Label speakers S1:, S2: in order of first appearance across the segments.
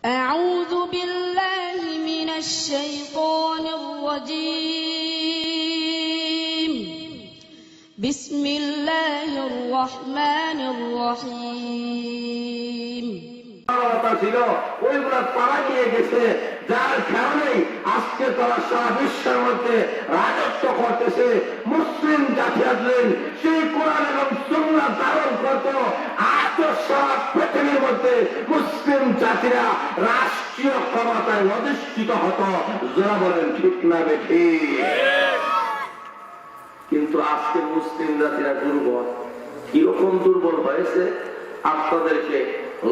S1: أعوذ بالله من الشيطان الرجيم بسم الله الرحمن الرحيم
S2: ছিল ওইগুলো তারা নিয়ে গেছে, যার কারণে আজকে তারা সারা বিশ্বের মধ্যে রাজত্ব করতেছে। মুসলিম জাতি আসলেন সেই কোরআন এবং সুন্নাহ ধারণ করত, আজ সারা পৃথিবীর মধ্যে মুসলিম জাতিরা রাষ্ট্রীয় ক্ষমতায় অধিষ্ঠিত হতো। যারা বলেন ঠিক না বেঠিক? কিন্তু আজকে মুসলিম জাতিরা দুর্বল। কিরকম দুর্বল হয়েছে আপনাদেরকে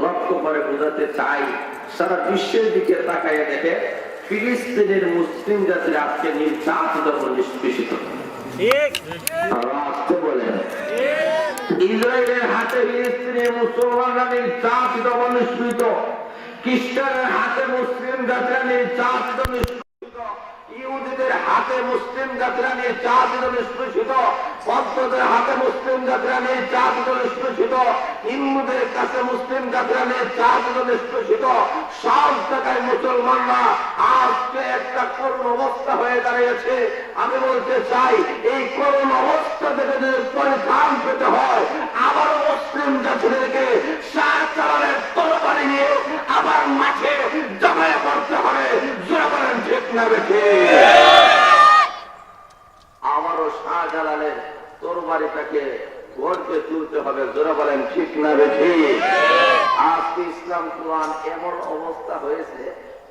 S2: লক্ষ্য করে বোঝাতে চাই। সারা বিশ্বের দিকে তাকাইয়া দেখে ফিলিস্তিনের মুসলিম জাতির আজকে নির্যাতিত নিষ্পেষিত। বলেন ইসরায়েলের হাতে ফিলিস্তিনের মুসলমানরা নির্যাতিত নিষ্পেষিত, খ্রিস্টানের হাতে মুসলিম জাতিরা নির্যাতিত নিষ্পেষিত, ইহুদিদের হাতে মুসলিম জাতিরা নির্যাতিত নিষ্পেষিত, বৌদ্ধদের হাতে মুসলিম জাতিরা নির্যাতিত নিষ্পেষিত, হিন্দুদের কাছে মুসলিম জাতিরা নির্যাতিত নিষ্পেষিত। সব জায়গায় মুসলমানরা আজকে একটা করুণ অবস্থা হয়ে দাঁড়িয়েছে। আমি বলতে চাই, এই করুণ অবস্থা থেকে যদি পরিত্রাণ পেতে হয়, আবারও মুসলিম জাতিদেরকে শাহজালালের তরবারি নিয়ে আবার মাঠে জমায়ে পড়তে হবে। জোরে বলেন ঠিক না বেঠিক? আবারও শাহজালালের তরবারিটাকে গড়তে তুলতে হবে। জোরে বলেন ঠিক না বেঠিক? আজকে ইসলাম কোরআন এমন অবস্থা হয়েছে,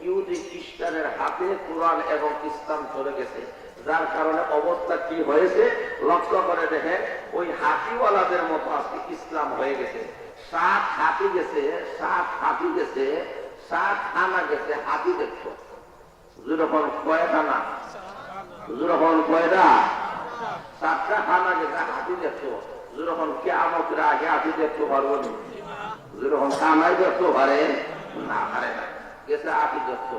S2: ইহুদি খ্রিস্টানের হাতে কোরআন এবং ইসলাম চলে গেছে। যার কারণে অবস্থা কি হয়েছে লক্ষ্য করে দেখেন, ওই হাতিওয়ালাদের মতো আজকে ইসলাম হয়ে গেছে। 7 হাতি গেছে, 7 হাতি গেছে, 7 খানা গেছে হাতি দেখছো। যখন কয়খানা, যখন কয়টা 7টা খানা গেছে হাতি দেখছো। যখন কিয়ামতের আগে হাতি দেখতে পারবো না, যখন কামাই দেখতে পারে না, পারে না, গেছে হাতি দেখছো।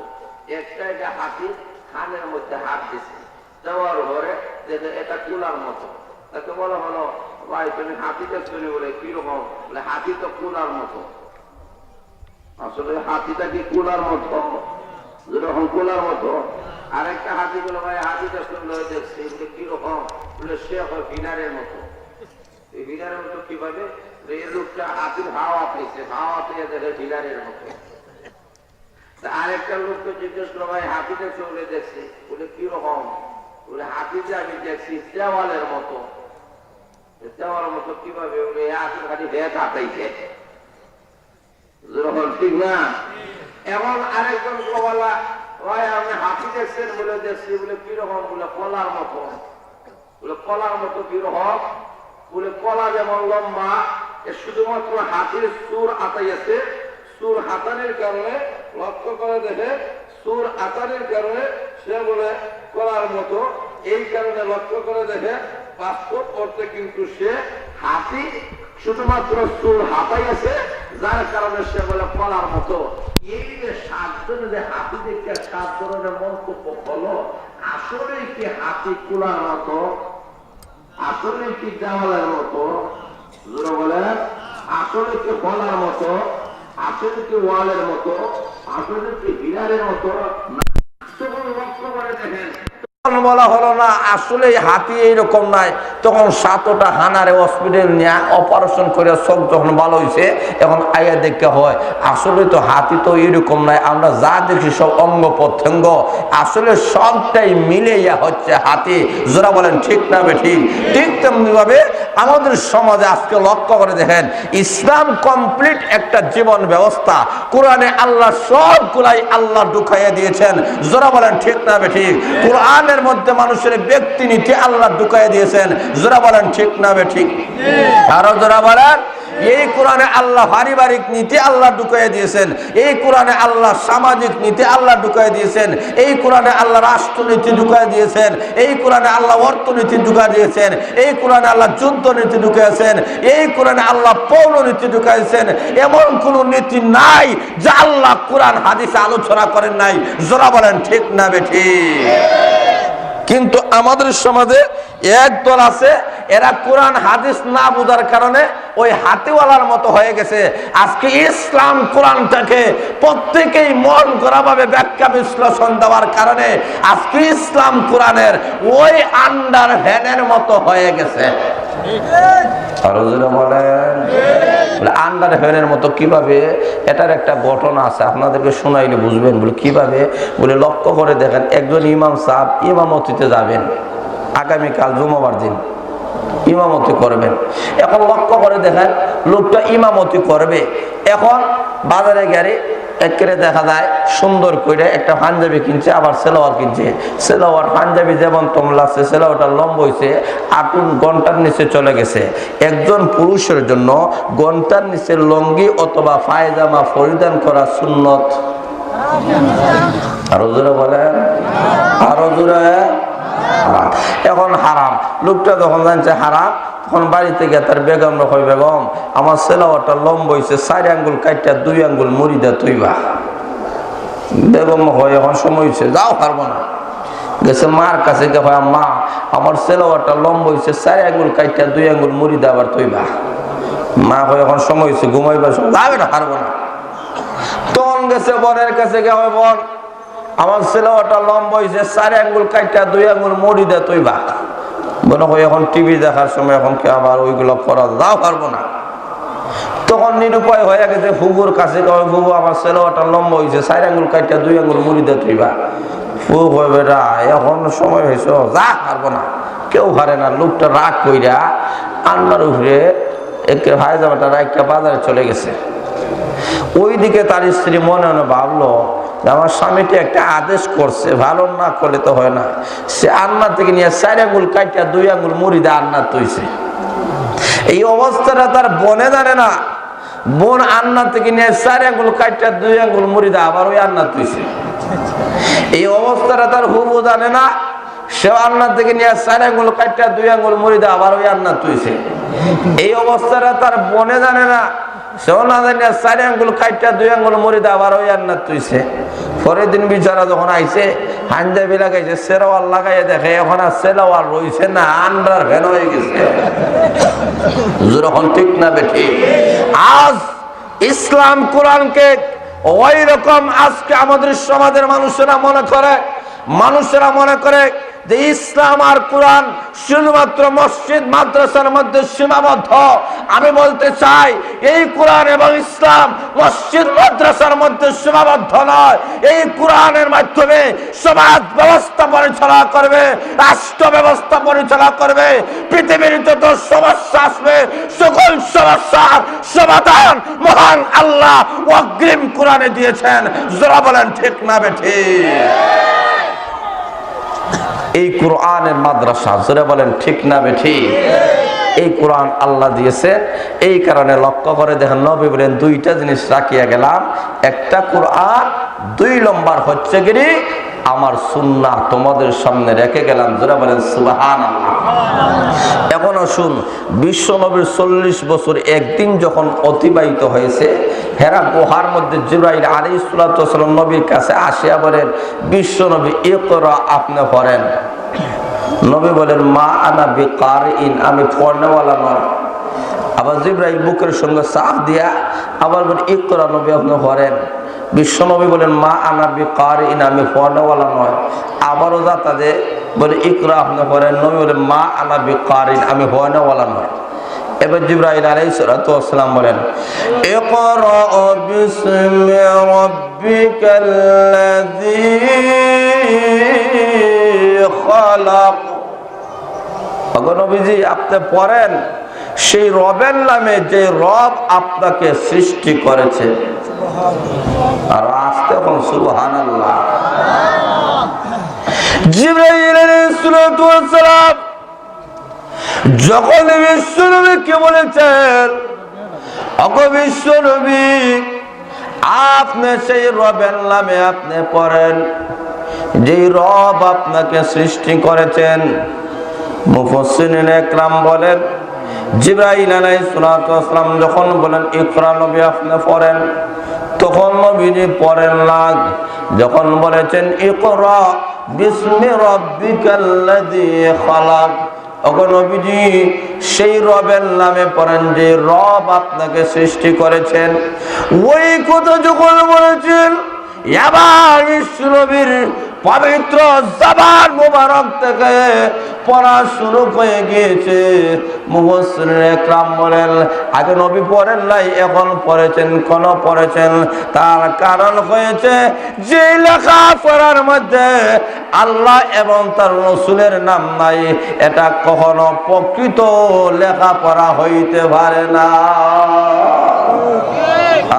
S2: একটা এটা হাতি খানের মধ্যে হাত দিছে, দেওয়ার পরে দেখে এটা কুলার মতো। তাকে বলা হলো, ভাই তুমি হাতি দেখছো নি? বলে কিরকম? বলে হাতি তো কুলার মতো। আসলে হাতিটা কি কুলার মতো? যেরকম কুলার মতো। আরেকটা হাতি বলে, ভাই হাতি দেখছো? দেখছি। বলে কিরকম? বলে সে ভিনারের মতো। এই ভিনারের মতো কিভাবে? এই লোকটা হাতির হাওয়া পেয়েছে, হাওয়া পেয়ে দেখে ভিনারের মতো। আরেকটা লোককে জিজ্ঞেস করো, ভাই হাতি দেখছো? বলে দেখছি। বলে কিরকম? বলে হাতি যে আমি দেখছি দেওয়ালের মতো। দেওয়ালের মতো কিভাবে? বলে হাতি খালি ভেদ হাতাইছে। ঠিক না? এখন আরেকজন বলা, ভাই আপনি হাতি দেখছেন? বলে দেখছি। বলে কিরকম? বলে কলার মতো। বলে কলার মতো কিরকম? বলে কলা যেমন লম্বা, শুধুমাত্র হাতির সুর আতাইছে। সুর হাতানের কারণে লক্ষ্য করে দেখে, সুর আতানের কারণে সে বলে কলার মতো। এই কারণে লক্ষ্য করে দেখে বাস্তব অর্থে কিন্তু সে হাতি, শুধুমাত্র সুর হাতাইছে, যার কারণে সে বলে কলার মতো। এই যে 7 জনের যে হাতি দেখে 7 ধরনের মন্তব্য হলো, আসলে কি হাতি কুলার মতো? আসলে কি দেওয়ালের মতো? বলেন আসলে কি কলার মতো? আসলে কি ওয়ালের মতো? আসলে কি বিড়ালের মতো? লক্ষ্য করে দেখেন, বলা হলো না আসলে হাতি এইরকম নাই। তখন 7টা হানারে হসপিটাল নিয়ে অপারেশন করে চোখ যখন ভালো হয়েছে, এখন আয়া দেখতে হয় আসলে তো হাতি তো এরকম নাই। আমরা যা দেখি সব অঙ্গ প্রত্যঙ্গ, আসলে সবটাই মিলে হচ্ছে হাতি। যারা বলেন ঠিক না বেঠিক? ঠিক তেমনি ভাবে আমাদের সমাজে আজকে লক্ষ্য করে দেখেন, ইসলাম কমপ্লিট একটা জীবন ব্যবস্থা। কোরআনে আল্লাহ সবগুলাই আল্লাহ ঢুকাইয়া দিয়েছেন। যারা বলেন ঠিক না বেঠিক? কোরআনের মধ্যে মানুষের ব্যক্তি নীতি আল্লাহ ঢুকাইয়া দিয়েছেন। যারা বলেন ঠিক না বেঠিক? আরো যারা বলেন, এই কোরআনে আল্লাহ পারিবারিক নীতি আল্লাহ ঢুকাইয়া দিয়েছেন। এই কোরআনে আল্লাহ সামাজিক নীতি আল্লাহ ঢুকাইয়া দিয়েছেন। এই কোরআনে আল্লাহ রাষ্ট্রনীতি ঢুকাইয়া দিয়েছেন। এই কোরআনে আল্লাহ অর্থনীতি ঢুকাইয়া দিয়েছেন। এই কোরআনে আল্লাহ যুদ্ধ নীতি ঢুকাইয়াছেন। এই কোরআনে আল্লাহ পৌর নীতি ঢুকাইছেন। এমন কোন নীতি নাই যা আল্লাহ কোরআন হাদিসে আলোচনা করেন নাই। যারা বলেন ঠিক না বেঠিক? কিন্তু আমাদের সমাজে একদল আছে,
S3: এরা কোরআন হাদিস না বুঝার কারণে ওই হাতিওয়ালার মতো হয়ে গেছে। আজকে ইসলাম কোরআনটাকে প্রত্যেকেই মন করা ভাবে ব্যাখ্যা বিশ্লেষণ দেওয়ার কারণে আজকে ইসলাম কোরআনের ওই আন্ডার ভ্যানের মতো হয়ে গেছে। আন্ডার ভ্যানের মতো কিভাবে? এটার একটা ঘটনা আছে, আপনাদেরকে শোনাইলে বুঝবেন। বলে কিভাবে? বলে লক্ষ্য করে দেখেন, একজন ইমাম সাহেব ইমামতিতে যাবেন, আগামীকাল জুমাবার দিন ইমামতি করবেন। এখন লক্ষ্য করে দেখেন, লোকটা ইমামতি করবে। এখন বাজারে গেলে একেবারে দেখা যায় সুন্দর করে একটা পাঞ্জাবি কিনছে, আবার সেলোয়ার কিনছে। সেলোয়ার পাঞ্জাবি যেমন তোমলা আছে, সেলোয়ারটা লম্ব হয়েছে, আটুন ঘন্টার নিচে চলে গেছে। একজন পুরুষের জন্য ঘন্টার নিচে লঙ্গি অথবা পায়জামা পরিধান করা সুন্নত। আরো জোরে বলেন, আরো জোরে। এখন হারাম। লোকটা যখন জানছে হারাম, তখন বাড়িতে গিয়ে তার বেগম রকম, বেগম আমার সেলাওয়ারটা লম্ব হয়েছে, 4 আঙ্গুল কাইটা 2 আঙ্গুল মুড়ি দে তুইবা। বেগম হয় এখন সময় হয়েছে, যাও পারবো না। গেছে মার কাছে গিয়ে, মা আমার সেলাওয়ারটা লম্ব হয়েছে, 4 আঙ্গুল কাইটা 2 আঙ্গুল মুড়ি দে আবার তুইবা। মা হয় এখন সময় হয়েছে, ঘুমাইবা, যাবে না, পারবো না। তখন গেছে বোনের কাছে গিয়ে, বোন আমার সেলাওয়ারটা লম্বা হয়েছে, 4 আঙ্গুল কাইটা 2 আঙ্গুল মুড়ি দে তুইবা। মনে হয় এখন টিভি দেখার সময় এখন কে আবার ওইগুলো করা দাও, পারবো না। তখন নিরুপায় হয়ে গেছে ফুবুর কাছে, ফুবু আমার সেলাওয়ারটা লম্বা হয়েছে, 4 আঙ্গুল কাইটা 2 আঙ্গুল মুড়ি দে তুইবা। ফুবু কয়, বেটা এখন সময় হয়েছে, যা, পারবো না। কেউ পারে না। লোকটা রাগ কইরা আন্নার উপরে একে হায়জামাটা রাখা বাজারে চলে গেছে। ওইদিকে তার স্ত্রী মনে মনে ভাবলো, আমার স্বামীটি একটা আদেশ করছে, ভালো না করলে তো হয় না। সে আন্না থেকে নিয়ে 4 আঙ্গুল কাইটা 2 আঙ্গুল মুড়ি দে আন্না তুইছে। এই অবস্থাটা তার বোনে জানে না। বোন আন্না থেকে নিয়ে 4 আঙ্গুল কাইটা 2 আঙ্গুল মুড়ি দে আবার ওই আন্না তুইছে। এই অবস্থাটা তার হুবু জানে না। সে আন্না থেকে নিয়ে 4 আঙ্গুল কাইটা 2 আঙ্গুল মুড়ি দে আবার ওই আন্না তুইছে। এই অবস্থাটা তার বোনে জানে না। সেও না জানিয়া 4 আঙ্গুল কাইটা 2 আঙ্গুল মুড়ি দে আবার ওই আন্না তুইছে। পরের দিন বিচারা যখন আইছে, হাঞ্জাবি লাগাইছে, সেরাওয়াল লাগাইয়া দেখে এখন আর সেরাওয়াল রইছে না, আন্ডার ভ্যান হয়ে গেছে। যখন ঠিক না বেঠি? আজ ইসলাম কোরআনকে ওই রকম আজকে আমাদের সমাজের মানুষেরা মনে করে যে ইসলাম আর কোরআন শুধুমাত্র মসজিদ মাদ্রাসার মধ্যে সীমাবদ্ধ। আমি বলতে চাই, এই কোরআন এবং ইসলাম মসজিদ মাদ্রাসার মধ্যে সীমাবদ্ধ নয়। এই কোরআনের মাধ্যমে সমাজ ব্যবস্থা পরিচালনা করবে, রাষ্ট্র ব্যবস্থা পরিচালনা করবে। পৃথিবীর যত সমস্যা আসবে, সকল সমস্যার সমাধান মহান আল্লাহ অগ্রিম কোরআনে দিয়েছেন। যারা বলেন ঠিক না বেঠিক? এই কোরআনের মাদ্রাসা, যারা বলেন ঠিক না বেঠিক? এই কোরআন আল্লাহ দিয়েছেন। এই কারণে লক্ষ্য করে দেখেন, নবী বলেন 2টা জিনিস রাখিয়া গেলাম, একটা কোরআন, 2 নম্বর হচ্ছে গিরি আমার সুন্নাহ তোমাদের সামনে রেখে গেলাম। যারা বলেন সুবহানাল্লাহ। এখনো শুন, বিশ্ব নবীর 40 বছর একদিন যখন অতিবাহিত হয়েছে, হেরা গুহার মধ্যে জিবরাইল আলাইহিস সালাতু ওয়াস সালাম নবীর কাছে আসিয়া বলেন, বিশ্ব নবী ইকরা আপনি পড়েন। নবী বলেন, মা আনা বিকারিন, আমি পড়নেওয়ালা নয়। আবার জিবরাইল বুকের সঙ্গে চাপ দিয়া আবার বলেন, ইকরা নবী আপনি পড়েন। বিশ্ব নবী বলেন, মা আনা বিকারিন, আমি পড়নেওয়ালা নয়। আবারও যা তাদের বলে, ইকরা আপনি পড়েন। নবী বলেন, মা আনা বিকারিন, আমি পড়নেওয়ালা নয়। এবার জিবরাইল আলাইহিস সালাতু ওয়াস সালাম বলেন, ইকরা বিসমি রাব্বিকাল্লাযী খালাক। নবীজি আপনি পড়েন সেই রবের নামে, যে রব আপনাকে সৃষ্টি করেছে। আর আসতে এখন সুবহানাল্লাহ। জিবরাইল আলাইহিস সালাতু ওয়াস সালাম যখন বিশ্বনবীকে বলেছেন, ওগো বিশ্বনবী আপনি সেই রবের নামে আপনি পড়েন যেই রব আপনাকে সৃষ্টি করেছেন। মুফাসসিরিন একরাম বলেন, জিবরাইল আলাইহিস সালাতু ওয়াস সালাম যখন বলেন ইকরা নবী আপনি পড়েন, তখন নবীজি পড়েন না। যখন বলেছেন ইকরা বিসমি রাব্বিকাল্লাযী খালাক, ওগো নবীজি সেই রবের নামে পড়েন যে রব আপনাকে সৃষ্টি করেছেন। ওই কথা যখন বলেছেন এবার বিশ্ব নবীর পবিত্র জবান মুবারক থেকে পড়া শুরু হয়ে গিয়েছে। মুফাসসিরিন একরাম বলেন আগে নবী পড়েন নাই, এখন পড়েছেন। কোন পড়েছেন? তার কারণ হয়েছে যে লেখা পড়ার মধ্যে আল্লাহ এবং তার রাসূলের নাম নাই, এটা কখনো প্রকৃত লেখাপড়া হইতে পারে না।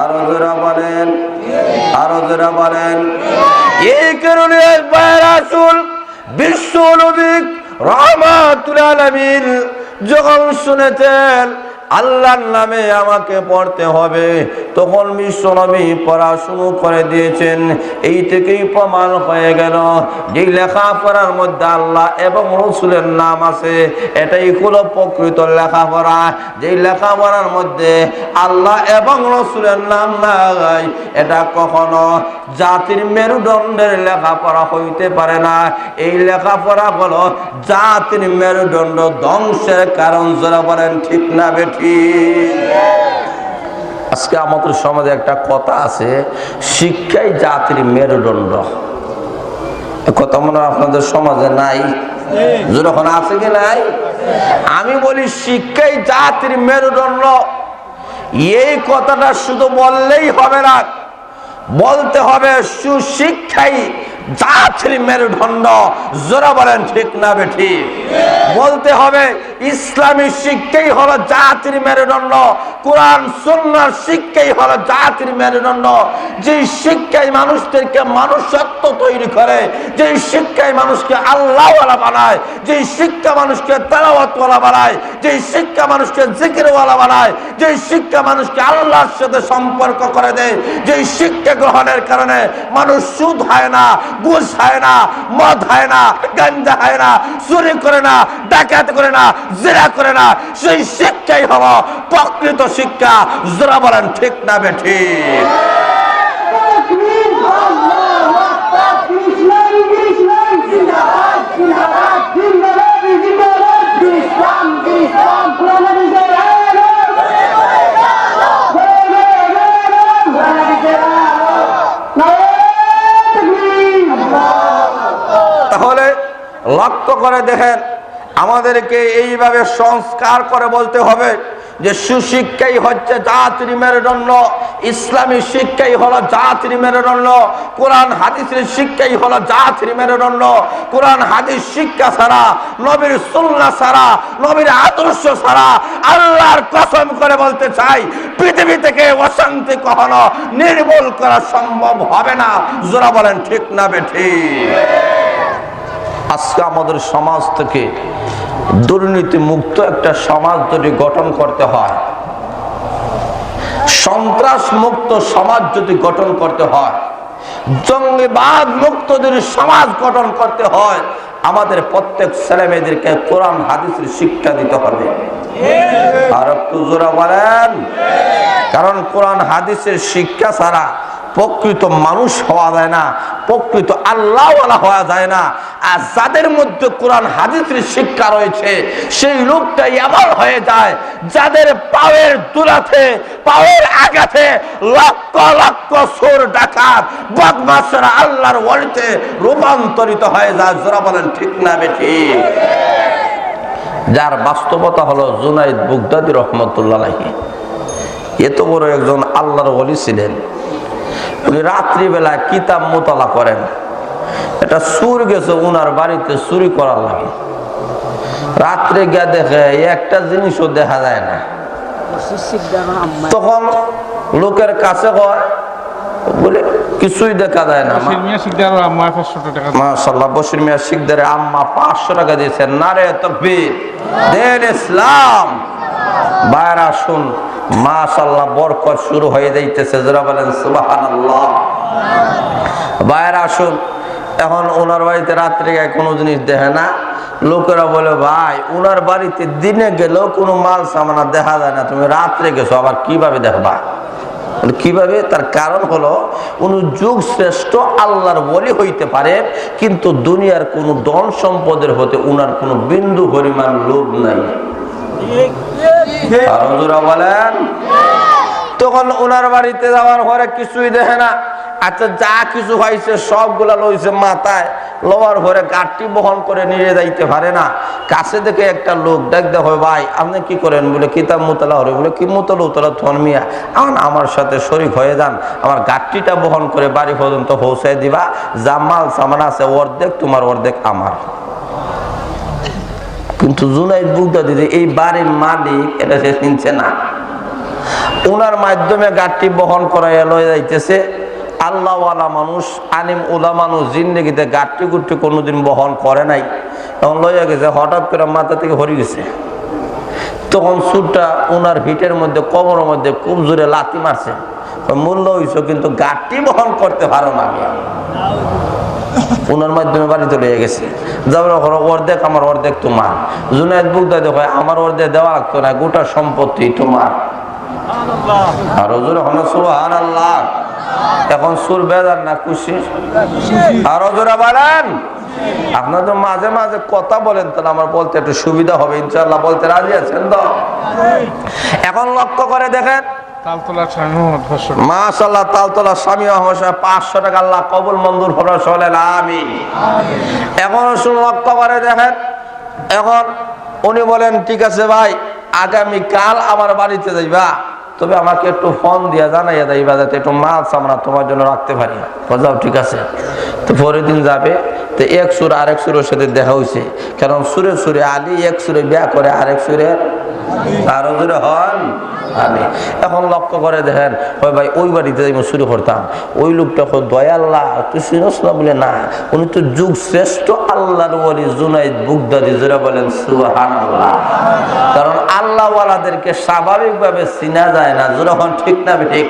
S3: আরো যারা বলেন, আরো যারা বলেন। এই কারণে রাসূল বিশ্ব নবী রাহমাতুল আলামিন যখন শুনেছেন আল্লাহর নামে আমাকে পড়তে হবে, তখন বিশ্ব নবী পড়া শুরু করে দিয়েছেন। এই থেকেই প্রমাণ হয়ে গেল যে লেখাপড়ার মধ্যে আল্লাহ এবং রাসূলের নাম আছে, এটাই হলো প্রকৃত লেখাপড়া। যে লেখাপড়ার মধ্যে আল্লাহ এবং রাসূলের নাম নাই, এটা কখনো জাতির মেরুদণ্ডের লেখাপড়া হইতে পারে না। এই লেখাপড়া হলো জাতির মেরুদণ্ড ধ্বংসের কারণ। যারা বলেন ঠিক না বেঠিক? আজকে আমাদের সমাজে একটা কথা আছে, শিক্ষাই জাতির মেরুদণ্ড। কথা মনে হয় আপনাদের সমাজে নাই? যখন আছে কি নাই? আমি বলি শিক্ষাই জাতির মেরুদণ্ড। এই কথাটা শুধু বললেই হবে না, বলতে হবে সুশিক্ষাই জাতির মেরুদণ্ড। যারা বলেন ঠিক না বেঠিক? বলতে হবে ইসলামী শিক্ষাই হলো জাতির মেরুদণ্ড, কোরআন সুন্নাহর শিক্ষাই হলো জাতির মেরুদণ্ড। যে শিক্ষায় মানুষদেরকে মানুষত্ব তৈরি করে, যে শিক্ষায় মানুষকে আল্লাহওয়ালা বানায়, যে শিক্ষা মানুষকে তেলাওয়াতওয়ালা বানায়, যে শিক্ষা মানুষকে জিকিরওয়ালা বানায়, যে শিক্ষা মানুষকে আল্লাহর সাথে সম্পর্ক করে দেয়, যে শিক্ষা গ্রহণের কারণে মানুষ সুদ হয় না, ঘুষ হয় না, মদ হয় না, গাঞ্জা হয় না, চুরি করে না, ডাকাতি করে না, জিনা করে না, সেই শিক্ষাই হলো প্রকৃত শিক্ষা। যারা বলেন ঠিক না বেঠিক? তাহলে লক্ষ্য করে দেখেন, আমাদেরকে এইভাবে সংস্কার করে বলতে হবে যে সুশিক্ষাই হচ্ছে জাতির মেরুদণ্ড, ইসলামী শিক্ষাই হলো জাতির মেরুদণ্ড, কোরআন হাদিসের শিক্ষাই হলো জাতির মেরুদণ্ড। কোরআন হাদিস শিক্ষা ছাড়া, নবীর সুন্নাহ ছাড়া, নবীর আদর্শ ছাড়া আল্লাহর কসম করে বলতে চাই পৃথিবী থেকে অশান্তি কখনো নির্মূল করা সম্ভব হবে না। যারা বলেন ঠিক না বেঠিক? আজকে আমাদের সমাজ থেকে দুর্নীতি মুক্ত একটা সমাজ যদি গঠন করতে হয়, সন্ত্রাস মুক্ত সমাজ যদি গঠন করতে হয়, জঙ্গিবাদ মুক্ত যদি সমাজ গঠন করতে হয়, আমাদের প্রত্যেক ছেলে মেয়েদেরকে কোরআন হাদিসের শিক্ষা দিতে হবে। আর একটু জোরে বলেন। কারণ কোরআন হাদিসের শিক্ষা ছাড়া প্রকৃত মানুষ হওয়া যায় না, প্রকৃত আল্লাহওয়ালা হওয়া যায় না। আর যাদের মধ্যে কোরআন হাদিসের শিক্ষা রয়েছে সেই লোকটাই এমন হয়ে যায় যাদের পায়ের দুলাতে, পায়ের আঘাতে লক্ষ লক্ষ চোর ডাকাত বদমাশরা আল্লাহর ওয়ালিতে রূপান্তরিত হয়ে যায়। যারা বলেন ঠিক না বেঠিক? যার বাস্তবতা হলো জুনাইদ বাগদাদী রহমতুল্লাহ আলাইহি। এত বড় একজন আল্লাহর ওলি ছিলেন। উনি রাত্রিবেলায় কিতাব মোতালা করেন। এটা চুর গেছে উনার বাড়িতে চুরি করার লাগে। রাত্রে গিয়ে দেখে একটা জিনিসও দেখা যায় না। তখন লোকের কাছে হয় বলে কিছুই দেখা যায় না। মাশাআল্লাহ, বশির মিয়া শিকদারের আম্মা 500 টাকা দিয়েছেন। নারে তাকবীর, দেন ইসলাম। বাইরে আসুন, মাশাআল্লাহ বরকত শুরু হয়ে যাইতেছে। যারা বলেন সুবহানাল্লাহ। বাইরে আসুন। এখন ওনার বাড়িতে রাত্রে কোনো জিনিস দেখে না। লোকেরা বলে ভাই ওনার বাড়িতে দিনে গেলেও কোনো মাল সামানা দেখা যায় না, তুমি রাত্রে গেছো আবার কিভাবে দেখবা? কিভাবে? তার কারণ হলো উনি যুগ শ্রেষ্ঠ আল্লাহর ওলি হইতে পারে, কিন্তু দুনিয়ার কোনো ধন সম্পদের হতে উনার কোনো বিন্দু পরিমাণ লোভ নাই। বলেন, তখন ওনার বাড়িতে যাওয়ার পরে কিছুই দেখে না। আচ্ছা, যা কিছু হয়েছে সবগুলা লইছে মাথায়, লওয়ার পরে গাড়টি বহন করে নিয়ে যাইতে পারে না। কাছে দেখে একটা লোক ডাক দেখো, ভাই আপনি কি করেন? বলে কিতাব মোতালা হরে। বলে কি মোতালা? উতলা ধর্মিয়া, আমার সাথে শরীক হয়ে যান, আমার গাড়টিটা বহন করে বাড়ি পর্যন্ত পৌঁছায় দিবা, যা মাল সামান আছে অর্ধেক তোমার অর্ধেক আমার। কিন্তু জুনাইদ বুগদাদি এই বাড়ির মালিক, এটা সে চিনছে না। ওনার মাধ্যমে গাড়টি বহন করাইয়া লয়ে যাইতেছে। আল্লাহওয়ালা মানুষ, আলিম ওলা মানুষ, জিন্দেগিতে গাড়টি গুট্টি কোনোদিন বহন করে নাই, তখন লইয়া গেছে। হঠাৎ করে মাথা থেকে হরি গেছে। তখন সুরটা ওনার হিটের মধ্যে, কোমরের মধ্যে খুব জোরে লাথি মারছে। মূল্য হইছ, কিন্তু গাড়টি বহন করতে পারো না। ওনার মাধ্যমে বাড়িতে লইয়া গেছে। যাবার অর্ধেক আমার, অর্ধেক তোমার। জুনাইদ বুগদাদি কয়, আমার অর্ধেক দেওয়া লাগতো না, গোটা সম্পত্তি তোমার। আর হুজুর হলো সুবহানাল্লাহ। এখন সুর বেজার না খুশি? আর হুজুরা বলেন, আপনার তো মাঝে মাঝে কথা বলেন, তাহলে আমার বলতে একটু সুবিধা হবে। ইনশাআল্লাহ বলতে রাজি আছেন তো? এখন লক্ষ্য করে দেখেন, মাশাআল্লাহ, তালতলা স্বামী মহাশয় 500 টাকা আল্লাহ কবুল মঞ্জুর ফরজ আমিন। এখন লক্ষ্য করে দেখেন, এখন উনি বলেন, ঠিক আছে ভাই, আগামী কাল আমার বাড়িতে যাইবা, তবে আমাকে একটু ফোন দিয়া জানাইয়া যাইবা, যাতে একটু মাল সামনা তোমার জন্য রাখতে পারি। যাও, ঠিক আছে। তো পরের দিন যাবে, তো এক সুর আরেক সুরের সাথে দেখা হয়েছে। কারণ সুরে সুরে আলী, এক সুরে বিয়া করে, আরেক সুরে আরো জোরে হন আলী। এখন লক্ষ্য করে দেখেন, হয় ভাই ওই বাড়িতে যাই শুরু করতাম, ওই লোকটা দয়াল্লাহ তুই চিনস না? বলে না, উনি তো যুগ শ্রেষ্ঠ আল্লাহর ওলি জুনাইদ বুগদাদি। জোরে বলেন সুবহানাল্লাহ। কারণ আল্লাহওয়ালাদেরকে স্বাভাবিকভাবে চিনা যায় না। জোরে হন ঠিক না ঠিক?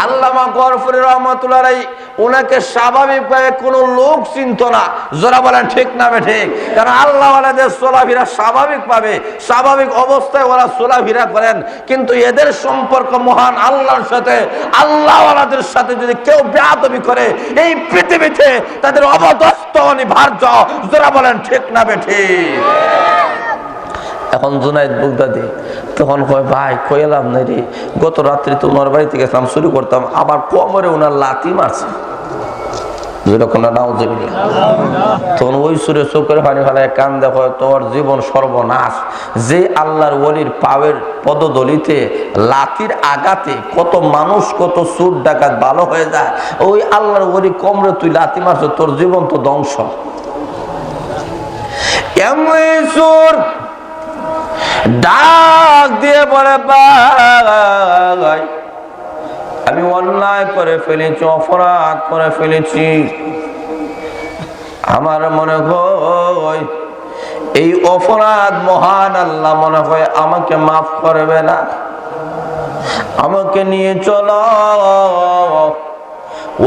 S3: আল্লামা গফুরি রহমাতুল্লাহ আলাইহি ওনাকে স্বাভাবিকভাবে কোনো লোক চিনত না। জোরে বলেন ঠিক না ঠিক? কারণ আল্লাহওয়ালাদের চলাফেরা স্বাভাবিকভাবে, স্বাভাবিক অবস্থায় ওরা চলাফেরা করেন, কিন্তু এদের সম্পর্ক মহান আল্লাহর সাথে। আল্লাহওয়ালাদের সাথে যদি কেউ বেয়াদবি করে, এই পৃথিবীতে তাদের অবদস্ত অনিবার্য। জোরে বলেন ঠিক না ঠিক? এখন জুনাইদ বুগদাদি তখন কয়, ভাই কইলাম না রে, গত রাত্রি তো ওনার বাড়িতে গেছিলাম, শুরু করতাম, আবার কোমরে ওনার লাথি মারছে। তখন ওই সুরে চোখের পানি ফেলায় কান দেখো, তোর জীবন সর্বনাশ। যে আল্লাহর ওলির পাওয়ের পদদলিতে লাথির আঘাতে কত মানুষ, কত চোর ডাকাত ভালো হয়ে যায়, ওই আল্লাহর ওলি কোমরে তুই লাথি মারছ, তোর জীবন তো ধ্বংস। এমনি চোর ডাক দিয়ে বলে, ভাই আমি অন্যায় করে ফেলেছি, অপরাধ করে ফেলেছি। আমার মনে হয় এই অপরাধ মহান আল্লাহ মনে হয় আমাকে মাফ করবে না। আমাকে নিয়ে চলো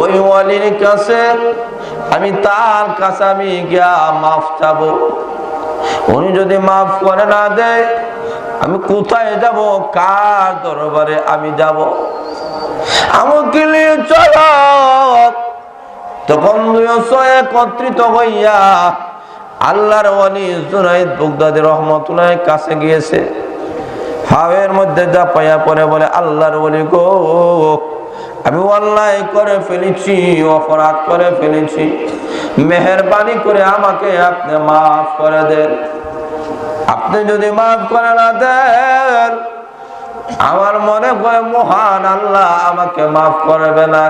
S3: ওই ওয়ালির কাছে, আমি তার কাছে আমি গিয়া মাফ চাবো। উনি যদি মাফ করে না দেয়, আমি কোথায় যাব? কার দরবারে আমি যাব? আমাকে নিয়ে চলো। তখন একত্রিত হইয়া আল্লাহর ওলি জুনাইদ বুগদাদি রহমাতুল্লাহ কাছে গিয়েছে। হাওয়ের মধ্যে যা পায়া পরে বলে, আল্লাহর ওলি গো, আমি অন্যায় করে ফেলেছি, অপরাধ করে ফেলেছি, মেহেরবানি করে আমাকে আপনি মাফ করে দেন। আপনি যদি মাফ করে না দেন, আমার মনে হয় মহান আল্লাহ আমাকে মাফ করবে না।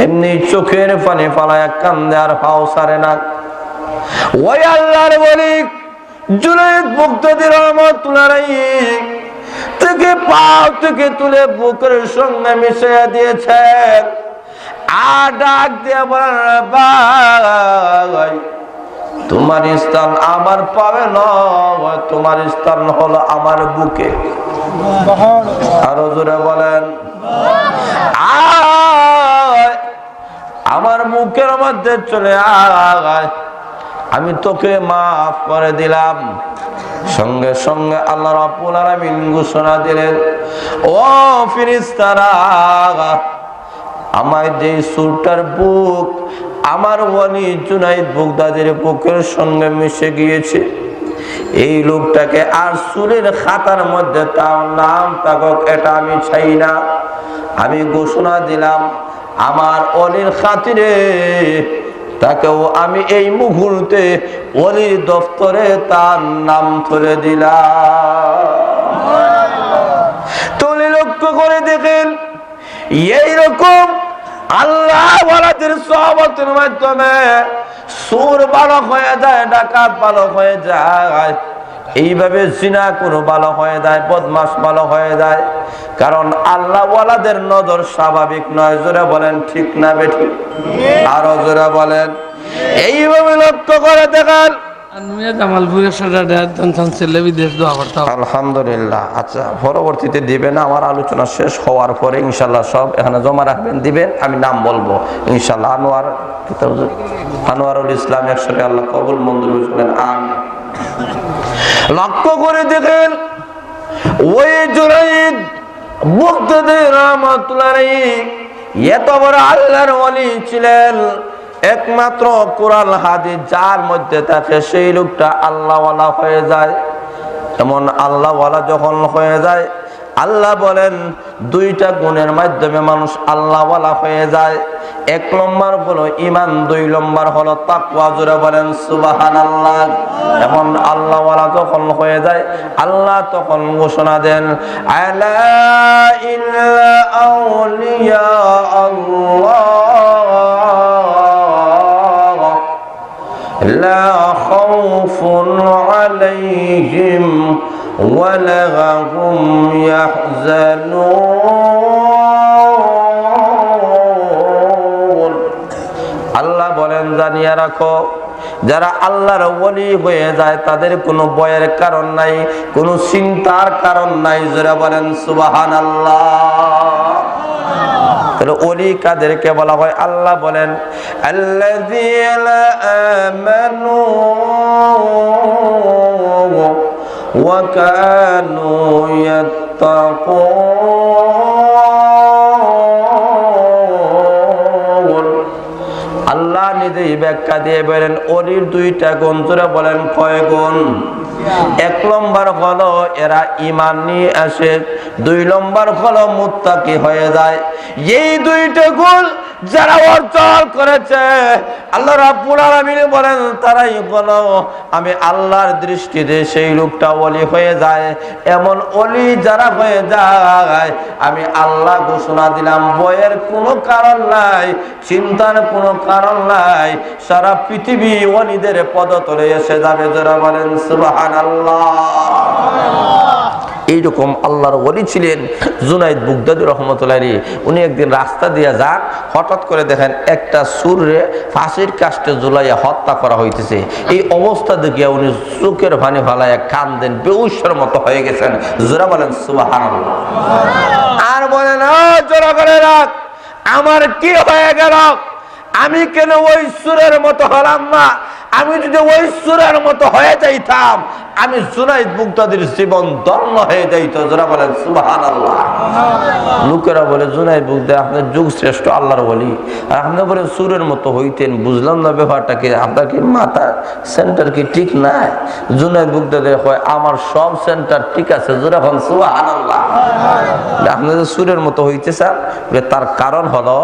S3: এমনি চোখের পানি ফালায় কান্দে, আর পাও সারে না। ওই আল্লাহর ওলি জুনাইদ বুগদাদি রাহমাতুল্লাহ আলাইহি থেকে পাও থেকে তুলে বুকের সঙ্গে মিশিয়ে দিয়েছেন। আর ডাক দিয়ে বলেন, ভাই তোমার স্থান আমার পাবে নয়, তোমার স্থান হলো আমার বুকে। আরো জোরে বলেন, আমার মুখের মধ্যে চলে আয়। আমি তোকে মাফ করে দিলাম। সঙ্গে সঙ্গে আল্লাহ রাব্বুল আলামিন ঘোষণা দিলেন, ও ফেরেশতারা, আমার যে সুরটার বুক আমার ওয়ালি জুনাইদ বাগদাদির বুকের সঙ্গে মিশে গিয়েছে, এই লোকটাকে আর সুরের খাতার মধ্যে তার নাম থাকুক, এটা আমি চাই না। আমি ঘোষণা দিলাম আমার ওলির খাতিরে তাকেও আমি এই মুহূর্তে ওলির দফতরে তার নাম তুলে দিলাম। তুলে লক্ষ্য করে দেখেন, এইরকম আল্লাহ ওয়ালাদের সহবতের মাধ্যমে সুর বালক হয়ে যায়, ডাকাত বালক হয়ে যায়, এইভাবে জিনা কোনো ভালো হয়ে যায়, বদমাশ ভালো হয়ে যায়। কারণ আল্লাহ ওয়ালাদের নজর স্বাভাবিক নয়। জোরে বলেন ঠিক না বেঠিক? আরো জোরে বলেন। এইভাবে লক্ষ্য করে দেখেন। আলহামদুলিল্লাহ। আচ্ছা, পরবর্তীতে দিবেন, আমার আলোচনা শেষ হওয়ার পরে ইনশাল্লাহ সব এখানে জমা রাখবেন, দিবেন, আমি নাম বলবো ইনশাল্লাহ। আনোয়ারুল ইসলাম একসাথে, আল্লাহ কবুল মঞ্জুর করেন, আমিন। লক্ষ্য করে দেখেন, ওই জুনাইদ বাগদাদি রাহমাতুল্লাহ আলাইহি এত বড় আল্লাহর ওলি ছিলেন। একমাত্র কোরআন হাদিস যার মধ্যে থাকে সেই লোকটা আল্লাহওয়ালা হয়ে যায়। এমন আল্লাহওয়ালা যখন হয়ে যায়, আল্লাহ বলেন দুইটা গুণের মাধ্যমে মানুষ আল্লাহওয়ালা হয়ে যায়। এক নম্বর হলো ঈমান, দুই নম্বর হলো তাকওয়া। জোরে বলেন সুবহানাল্লাহ। এমন আল্লাহওয়ালা যখন হয়ে যায়, আল্লাহ তখন ঘোষণা দেন, আলা ইন্না আউলিয়া আল্লাহ লা খাউফুন আলাইহিম ওয়ালা হুম ইয়াহজানুন। আল্লাহ বলেন জানিয়ে রাখো, যারা আল্লাহর ওলি হয়ে যায় তাদের কোনো ভয়ের কারণ নাই, কোনো চিন্তার কারণ নাই। যারা বলেন সুবহানাল্লাহ। তাহলে ওলি কাদেরকে বলা হয়? আল্লাহ বলেন আল্লাযীনা আমানু ওয়া কানু ইয়াত্তাকুন। আল্লাহ নিজেই ব্যাখ্যা দিয়ে বলেন ওলির দুইটা গুণ। জোরে বলেন কয় গুণ? এক নম্বর হলো এরা ঈমান নিয়ে আসে, দুই নম্বর হলো মুত্তাকি হয়ে যায়। এই দুইটা গুণ যারা অর্জন করেছে, আল্লাহ রাব্বুল আলামিন বলেন তারাই হলো আমি আল্লাহর দৃষ্টিতে সেই লোকটা ওলি হয়ে যায়। এমন ওলি যারা হয়ে যায়, আমি আল্লাহ ঘোষণা দিলাম ভয়ের কোনো কারণ নাই, চিন্তার কোনো কারণ নাই। সারা পৃথিবী ওলিদের পদতলে এসে যাবে। যারা বলেন সুবহানাল্লাহ। এইরকম আল্লাহর ওলি ছিলেন জুনাইদ বাগদাদি রহমতুল্লাহ আলাইহি। উনি একদিন রাস্তা দিয়ে যান, হঠাৎ করে দেখেন একটা সুরে ফাঁসির কাস্টে ঝুলাইয়া হত্যা করা হইতেছে। এই অবস্থা দেখিয়া উনি চোখের পানি ফালাইয়া কান্দেন, বেহুশের মতো হয়ে গেছেন। জোরা বলেন সুবহানাল্লাহ। আর বলেন জোরা করে রাখ, আমার কি হয়ে গেল? আমি কেন ওই সুরের মতো হলাম না? আমি যদি ওই সুরের মতো হয়ে যাইতাম, আমি জুনাইদ বাগদাদির জীবন ধন্য হয়ে যাইত। যারা বলেন সুবহানাল্লাহ। লোকেরা বলে জুনাইদ বাগদাদি আপনার যুগ শ্রেষ্ঠ আল্লাহর ওলি, আর আপনি বলে সুরের মতো হইতেন। বুঝলাম না ব্যাপারটা কি, আপনার কি মাথা সেন্টার কি ঠিক নাই? জুনাইদ বাগদাদি হয় আমার সব সেন্টার ঠিক আছে। যারা বলেন সুবহানাল্লাহ। আপনি যে সুরের মতো হইতে চান, তার কারণ হলো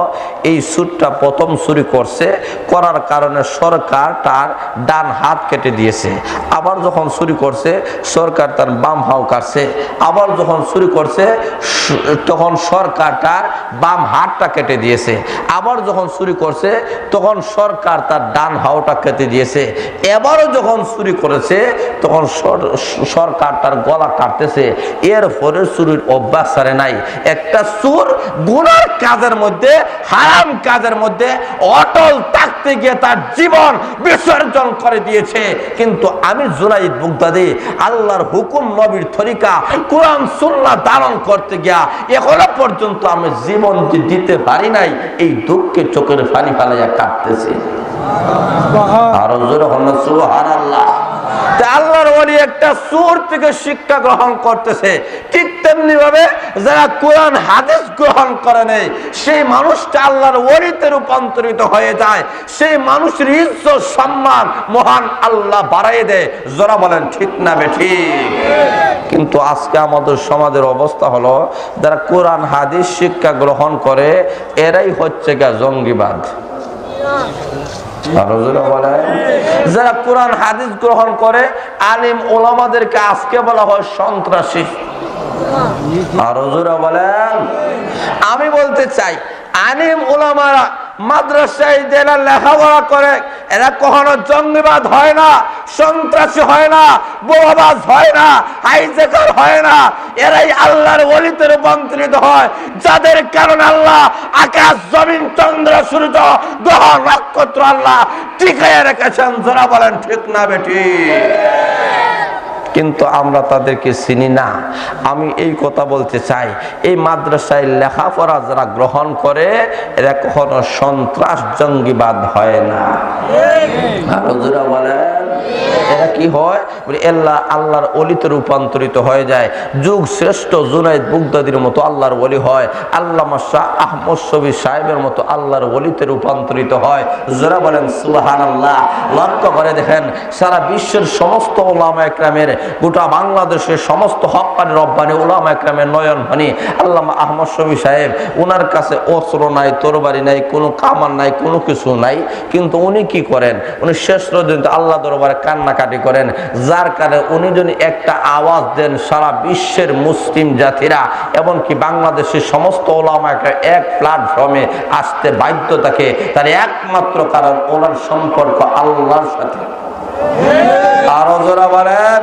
S3: এই সুরটা প্রথম চুরি করছে, করার কারণে সরকার তার ডান হাত কেটে দিয়েছে। আবার যখন চুরি করছে, সরকার তার বাম হাত কাটছে। আবার যখন চুরি করছে, তখন সরকার তার বাম হাতটা কেটে দিয়েছে। আবার যখন চুরি করছে, তখন সরকার তার ডান হাতটা কেটে দিয়েছে। এবারও যখন চুরি করেছে, তখন সরকার তার গলা কাটতেছে। এরপরে চুরির অভ্যাস ছাড়ে নাই। একটা চোর গুনার কাজের মধ্যে, হারাম কাজের মধ্যে অটল থাকতে গিয়ে তার জীবন বিসর্জন করে দিয়েছে। কিন্তু আমি জুনাইদ বাগদাদি আল্লাহর হুকুম, নবীর তরিকা, কোরআন সুন্নাহ ধারণ করতে গিয়া এখনো পর্যন্ত আমি জীবন দিতে পারি নাই। এই দুঃখে চোখের পানি ফালাইয়া কাঁদতেছি। আরো জোরে হল সুবহানাল্লাহ। আল্লাহর ওলি একটা সুর থেকে শিক্ষা গ্রহণ করতেছে, ঠিক তেমনি ভাবে যারা কোরআন হাদিস গ্রহণ করে নেই সেই মানুষটা আল্লাহর ওলিতে রূপান্তরিত হয়ে যায়, সেই মানুষের ইজ্জত সম্মান মহান আল্লাহ বাড়াই দেয়। যারা বলেন ঠিক না বেঠিক? কিন্তু আজকে আমাদের সমাজের অবস্থা হলো যারা কোরআন হাদিস শিক্ষা গ্রহণ করে এরাই হচ্ছে গা জঙ্গিবাদ। যারা কোরআন হাদিস গ্রহণ করে আলিম ওলামাদেরকে আজকে বলা হয় সন্ত্রাসী। আরো জোরে বলেন। আমি বলতে চাই আলিম ওলামারা মাদ্রাসায় যারা লেখাপড়া করে এরা কখনো জঙ্গিবাদ হয় না, সন্ত্রাসী হয় না, বোমাবাজ হয় না, হাইজ্যাকার হয় না। এরাই আল্লাহর ওলিতে রূপান্তরিত হয়, যাদের কারণে আল্লাহ আকাশ জমিন চন্দ্র সূর্য গ্রহ নক্ষত্র আল্লাহ টিকায় রেখেছেন। যারা বলেন ঠিক না বেঠিক? কিন্তু আমরা তাদেরকে চিনি না। আমি এই কথা বলতে চাই, এই মাদ্রাসায় লেখাপড়া যারা গ্রহণ করে এরা কখনো সন্ত্রাস জঙ্গিবাদ হয় না। এরা কি হয়? আল্লাহর ওলিতে রূপান্তরিত হয়ে যায়। যুগ শ্রেষ্ঠ জুনাইদ বুগদাদির মতো আল্লাহর ওলি হয়, আল্লামা শাহ আহমদ শফী সাহেবের মতো আল্লাহর ওলিতে রূপান্তরিত হয়। যারা বলেন সুবহানাল্লাহ। লক্ষ্য করে দেখেন সারা বিশ্বের সমস্ত উলামা একরামের, গোটা বাংলাদেশের সমস্ত হক্কানি রব্বানি উলামা একরামের নয়নমণি আল্লামা আহমদ শফী সাহেব, ওনার কাছে অস্ত্র নাই, তরবারি নাই, কোনো কামান নাই, কোনো কিছু নাই, কিন্তু উনি কি করেন? উনি শেষ পর্যন্ত আল্লাহ দরবারে কান্নাকাটি করেন, যার কারণে উনি যদি একটা আওয়াজ দেন সারা বিশ্বের মুসলিম জাতিরা এমনকি বাংলাদেশের সমস্ত উলামা এক প্ল্যাটফর্মে আসতে বাধ্য থাকে। তার একমাত্র কারণ ওনার সম্পর্ক আল্লাহর সাথে। আরো জোরে বলেন।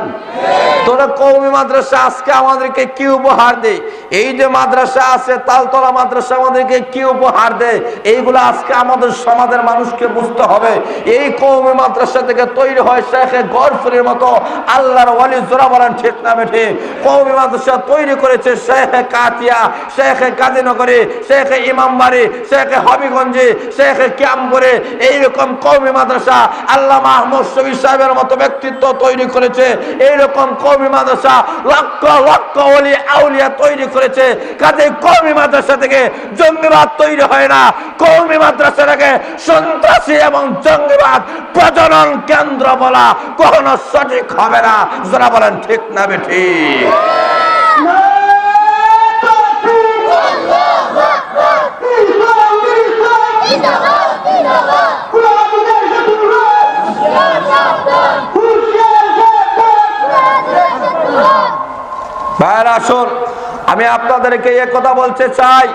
S3: তোরা কওমি মাদ্রাসা আজকে আমাদেরকে কি উপহার দেয়? এই যে মাদ্রাসা আছে তালতলা মাদ্রাসা আমাদেরকে কি উপহার দেয়? এইগুলো আজকে আমাদের সমাজের মানুষকে বুঝতে হবে। এই কওমি মাদ্রাসা থেকে তৈরি হয় শেখে গরফুরের মতো আল্লাহর ওলি। জোরা বলেন ঠিক না বেঠিক? কওমি মাদ্রাসা তৈরি করেছে শেখে কাতিয়া, শেখে কাজীনগরে, শেখে ইমামবাড়ি, শেখে হবিগঞ্জে, শেখে ক্যাম্পরে। এইরকম কওমি মাদ্রাসা আল্লামা আহমদ শফী সাহেবের মতো ব্যক্তিত্ব তৈরি করেছে। এইরকম কওমি মাদ্রাসা লক্ষ লক্ষ ওলি আউলিয়া তৈরি করেছে। কাজে কওমি মাদ্রাসা থেকে জঙ্গিবাদ তৈরি হয় না, কওমি মাদ্রাসা থেকে সন্ত্রাসী এবং জঙ্গিবাদ প্রজনন কেন্দ্র বলা কখনো সঠিক হবে না। যারা বলেন ঠিক না বেঠিক? ভাইরা আসুন, আমি আপনাদেরকে এই কথা বলতে চাই,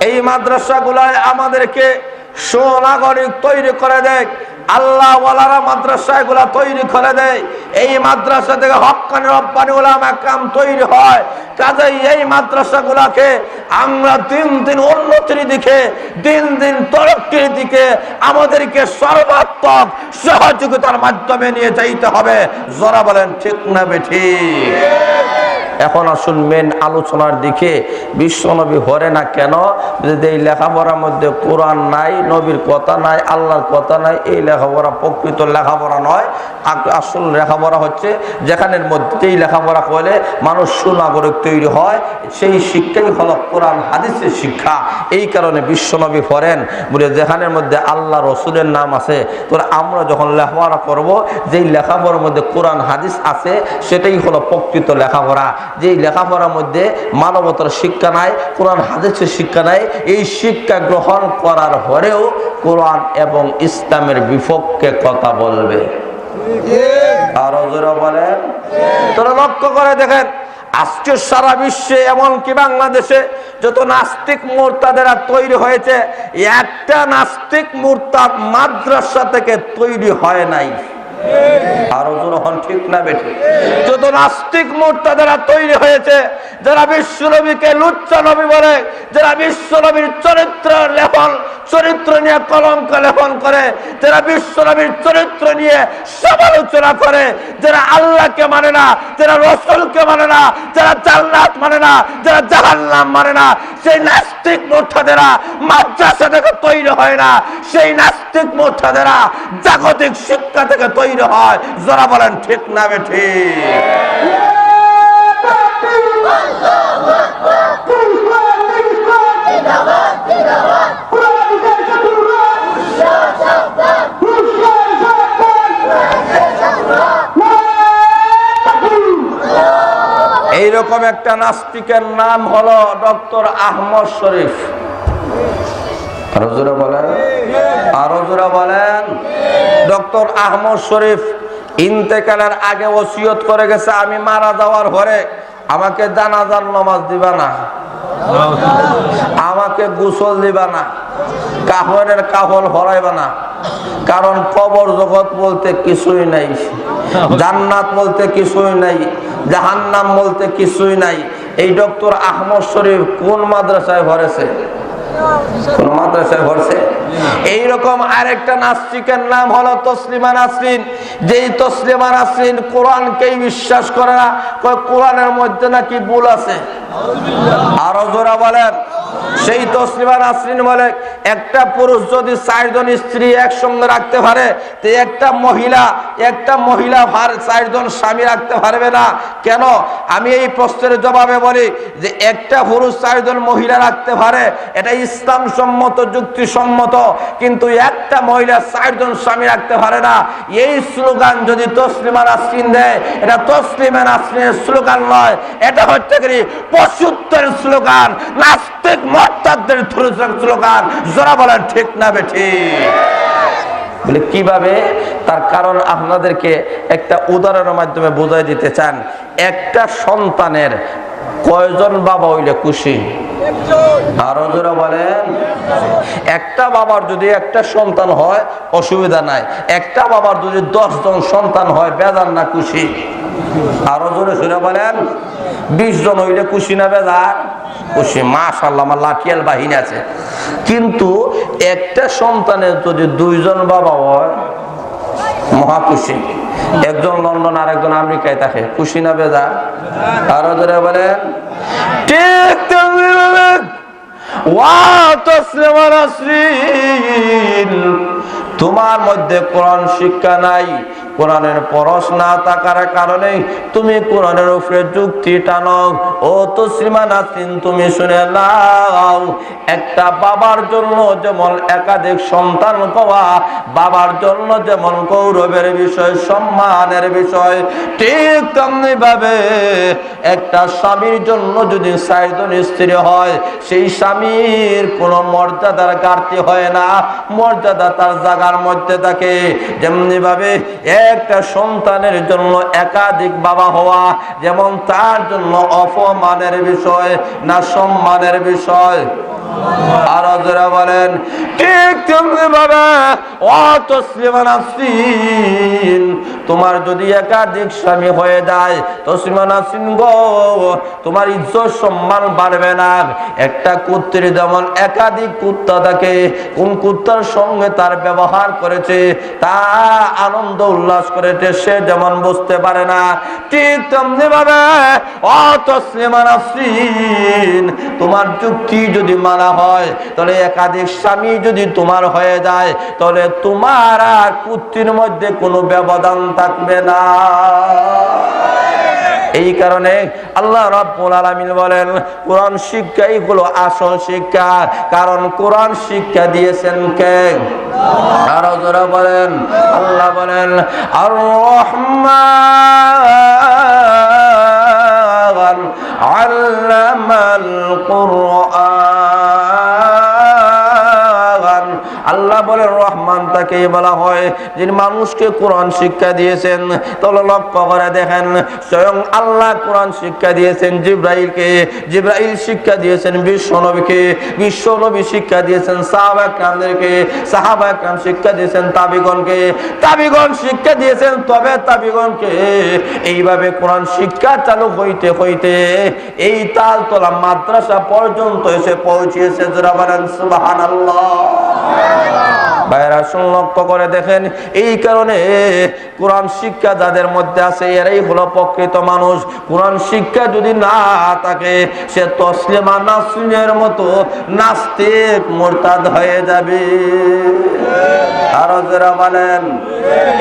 S3: এই মাদ্রাসাগুলায় আমাদেরকে সুনাগরিক তৈরি করে দেয়। আল্লাহ ওয়ালারা মাদ্রাসাগুলা তৈরি করে দেয়। এই মাদ্রাসা থেকে হক্কানি রব্বানি উলামা একরাম তৈরি হয়। কাজেই এই মাদ্রাসাগুলাকে আমরা দিন দিন উন্নতির দিকে, দিন দিন তরক্কির দিকে আমাদেরকে সর্বাত্মক সহযোগিতার মাধ্যমে নিয়ে যাইতে হবে। যারা বলেন ঠিক না বেঠিক? এখন আসুন মেন আলোচনার দিকে। বিশ্বনবী হরে না কেন? যদি এই লেখাপড়ার মধ্যে কোরআন নাই, নবীর কথা নাই, আল্লাহর কথা নাই, এই লেখাপড়া প্রকৃত লেখাপড়া নয়। আসল লেখাপড়া হচ্ছে যেখানের মধ্যেই লেখাপড়া করলে মানুষ সুনাগরিক তৈরি হয়, সেই শিক্ষাই হলো কোরআন হাদিসের শিক্ষা। এই কারণে বিশ্বনবী পড়েন বলে যেখানের মধ্যে আল্লাহ রসুলের নাম আছে, তো আমরা যখন লেখাপড়া করব যেই লেখাপড়ার মধ্যে কোরআন হাদিস আছে সেটাই হলো প্রকৃত লেখাপড়া। যেই লেখাপড়ার মধ্যে মানবতার শিক্ষা নাই, কোরআন হাদিসের শিক্ষা নাই, এই শিক্ষা গ্রহণ করার পরেও কোরআন এবং ইসলামের বিপক্ষে কথা বলবে। আরো জোরে বলেন। তোরা লক্ষ্য করে দেখেন আজকে সারা বিশ্বে এমনকি বাংলাদেশে যত নাস্তিক মুরতাদেরা তৈরি হয়েছে, একটা নাস্তিক মুরতাদ মাদ্রাসা থেকে তৈরি হয় নাই। আরো যখন ঠিক না বেঠিক? যত নাস্তিক মুরতাদেরা তৈরি হয়েছে, যারা বিশ্বনবীকে লুচ্চা নবী বলে, যারা বিশ্বনবীর চরিত্র নিয়ে কলঙ্ক লেখন করে, যারা বিশ্বনবীর চরিত্র নিয়ে সমালোচনা করে, যারা আল্লাহকে মানে না, যারা রসুলকে মানে না, যারা জান্নাত মানে না, যারা জাহান্নাম মানে না, সেই নাস্তিক মুরতাদেরা মাদ্রাসা থেকে তৈরি হয় না, সেই নাস্তিক মুরতাদেরা জাগতিক শিক্ষা থেকে তৈরি হয়। যারা বলেন ঠিক না বেঠিক? এইরকম একটা নাস্তিকের নাম হলো ডক্টর আহমদ শরীফ। আরো জোরে বলেন। ডক্টর আহমদ শরীফ ইন্তেকালের আগে ওসিয়ত করে গেছে, আমি মারা যাওয়ার পরে আমাকে জানাজার নামাজ দিবা না, আমাকে গোসল দিবা না, কাফনের কাফন হরাইবা না, কারণ কবর জগৎ বলতে কিছুই নাই, জান্নাত বলতে কিছুই নাই, জাহান্নাম বলতে কিছুই নাই। এই ডক্টর আহমদ শরীফ কোন মাদ্রাসায় ভরেছে? কোন মাদ্রাসায় ভরছে? এইরকম আরেকটা নাস্তিকের নাম হলো তসলিমা নাসরিন। যেই তসলিমা নাসরিন কোরআনকেই বিশ্বাস করে না, কোরআনের মধ্যে নাকি ভুল আছে। আরো জোরে বলেন। সেই তসলিমা নাসরিন বলে একটা পুরুষ যদি 4 জন স্ত্রী একসঙ্গে রাখতে পারে, তো একটা মহিলা 4 জন স্বামী রাখতে পারবে না কেন? আমি এই প্রশ্নের জবাবে বলি যে একটা পুরুষ 4 জন মহিলা রাখতে পারে, এটা ইসলাম সম্মত, যুক্তিসম্মত, কিন্তু একটা মহিলা 4 জন স্বামী রাখতে পারে না। এই স্লোগান যদি তসলিমা নাসরিন দেয়, এটা তসলিমা নাসরিনের স্লোগান নয়, এটা হচ্ছে কি পশুত্বের স্লোগান, নাস্তিক মুরতাদদের স্লোগান। যারা বলেন ঠিক না বেঠিক? বলে কিভাবে? তার কারণ আপনাদেরকে একটা উদাহরণের মাধ্যমে বোঝাই দিতে চান। একটা সন্তানের কয়জন বাবা হইলে খুশি? আরো জোরে বলেন। একটা বাবার যদি একটা সন্তান হয় অসুবিধা নাই, একটা বাবার যদি 10 জন সন্তান হয় বেজার না খুশি? আরো জোরে শুনে বলেন। 20 জন হইলে খুশি না বেজার? খুশি। মাশাআল্লাহ, আমার লাঠিয়াল বাহিনী আছে। কিন্তু একটা সন্তানের যদি 2 জন বাবা হয় মহা খুশি। একজন লন্ডন আর একজন আমেরিকায় থাকে, খুশি না বেজার? আরো জোরে বলেন। ঠিক তেমনি তোমার মধ্যে কোরআন শিক্ষা নাই, কোরআনের পরশ না থাকার কারণে তুমি কোরআনের উপরে যুক্তি টানো। ও তসলিমা নাসরিন, তুমি শুনে নাও, একটা বাবার জন্য যেমন একাধিক সন্তান হওয়া বাবার জন্য যেমন গৌরবের বিষয়, সম্মানের বিষয়, ঠিক তেমনি ভাবে একটা স্বামীর জন্য যদি 4 জন স্ত্রী হয়, সেই স্বামীর কোনো মর্যাদার ঘাটতি হয় না, মর্যাদা তার জায়গার মধ্যে থাকে। যেমনি ভাবে একটা সন্তানের জন্য একাধিক বাবা হওয়া যেমন তার জন্য অপমানের বিষয় না সম্মানের বিষয়? আরো যারা বলেন ঠিক তেমনি ভাবে ও তসলিমা নাসরিন, তোমার যদি একাধিক স্বামী হয়ে যায় তসলিমা নাসরিন গো, তোমার ইজ্জত সম্মান বাড়বে না। একটা কুত্তির যেমন একাধিক কুত্তা থাকে, কোন কুত্তার সঙ্গে তার ব্যবহার করেছে, তা আনন্দ উল্লাস করেছে, সে যেমন বুঝতে পারে না, ঠিক তেমনি ভাবে ও তসলিমা নাসরিন, তোমার যুক্তি যদি মানা হয়, তাহলে একাধিক স্বামী যদি তোমার হয়ে যায়, তাহলে তোমার আর কুত্তির মধ্যে কোনো ব্যবধান থাকবে না। এই কারণে আল্লাহ রাব্বুল আলামিন বলেন কোরআন শিক্ষাই হলো আসল শিক্ষা, কারণ কোরআন শিক্ষা দিয়েছেন কে? আরো যারা বলেন। আল্লাহ বলেন আর রহমান আল্লামাল কুরআন। আল্লাহ বলেন রহমান তাকেই বলা হয় যিনি মানুষকে কোরআন শিক্ষা দিয়েছেন। তাহলে লক্ষ্য করে দেখেন, স্বয়ং আল্লাহ কোরআন শিক্ষা দিয়েছেন জিবরাইলকে, জিবরাইল শিক্ষা দিয়েছেন বিশ্বনবীকে, বিশ্বনবী শিক্ষা দিয়েছেন সাহাবা কেরামদেরকে, সাহাবা কেরাম শিক্ষা দিয়েছেন তাবিগণকে, তাবিগণ শিক্ষা দিয়েছেন তবে তাবিগণকে। এইভাবে কোরআন শিক্ষা চালু হইতে হইতে এই তালতলা মাদ্রাসা পর্যন্ত এসে পৌঁছেছে। যারা বলেন সুবহানাল্লাহ। ভাইরা শুন, লক্ষ্য করে দেখেন, এই কারণে কোরআন শিক্ষা যাদের মধ্যে আছে এরাই হলো প্রকৃত মানুষ। কোরআন শিক্ষা যদি না থাকে সে তসলিমা নাসরিনের মতো নাস্তিক মুরতাদ হয়ে যাবে। আর যারা বলেন,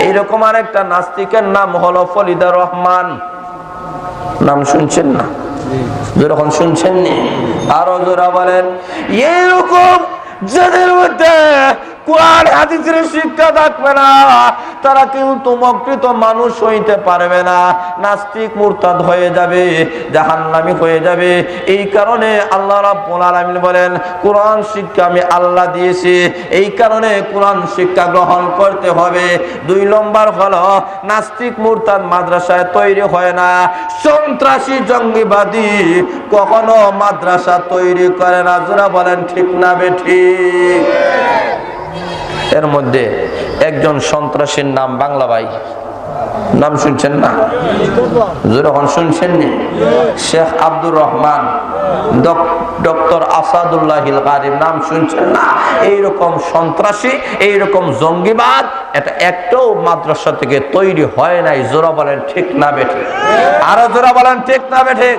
S3: এইরকম আরেকটা নাস্তিকের নাম হলো ফলিদা রহমান। নাম শুনছেন না? যখন শুনছেন নি আরো জোরা বলেন। এইরকম যাদের মধ্যে কোরআন হাদিসের শিক্ষা থাকবে না তারা কিন্তু প্রকৃত মানুষ হইতে পারবে না, নাস্তিক মুরতাদ হয়ে যাবে, জাহান্নামী হয়ে যাবে। এই কারণে আল্লাহ রাব্বুল আলামিন বলেন, কোরআন শিক্ষা আমি আল্লাহ দিয়েছি, এই কারণে কোরআন শিক্ষা গ্রহণ করতে হবে। 2 নম্বর হলো নাস্তিক মুরতাদ মাদ্রাসায় তৈরি হয় না, সন্ত্রাসী জঙ্গিবাদী কখনো মাদ্রাসা তৈরি করে না। যারা বলেন ঠিক না বেঠিক? এর মধ্যে একজন সন্ত্রাসীর নাম বাংলা ভাই, নাম শুনছেন না? যখন শুনছেন নি, শেখ আব্দুর রহমান, ডক্টর আসাদুল্লাহিল গারিব, নাম শুনছেন না? এইরকম সন্ত্রাসী, এইরকম জঙ্গিবাদ এটা একটাও মাদ্রাসা থেকে তৈরি হয় নাই। জোরা বলেন ঠিক না বেঠিক? আরো জোরা বলেন ঠিক না বেঠিক?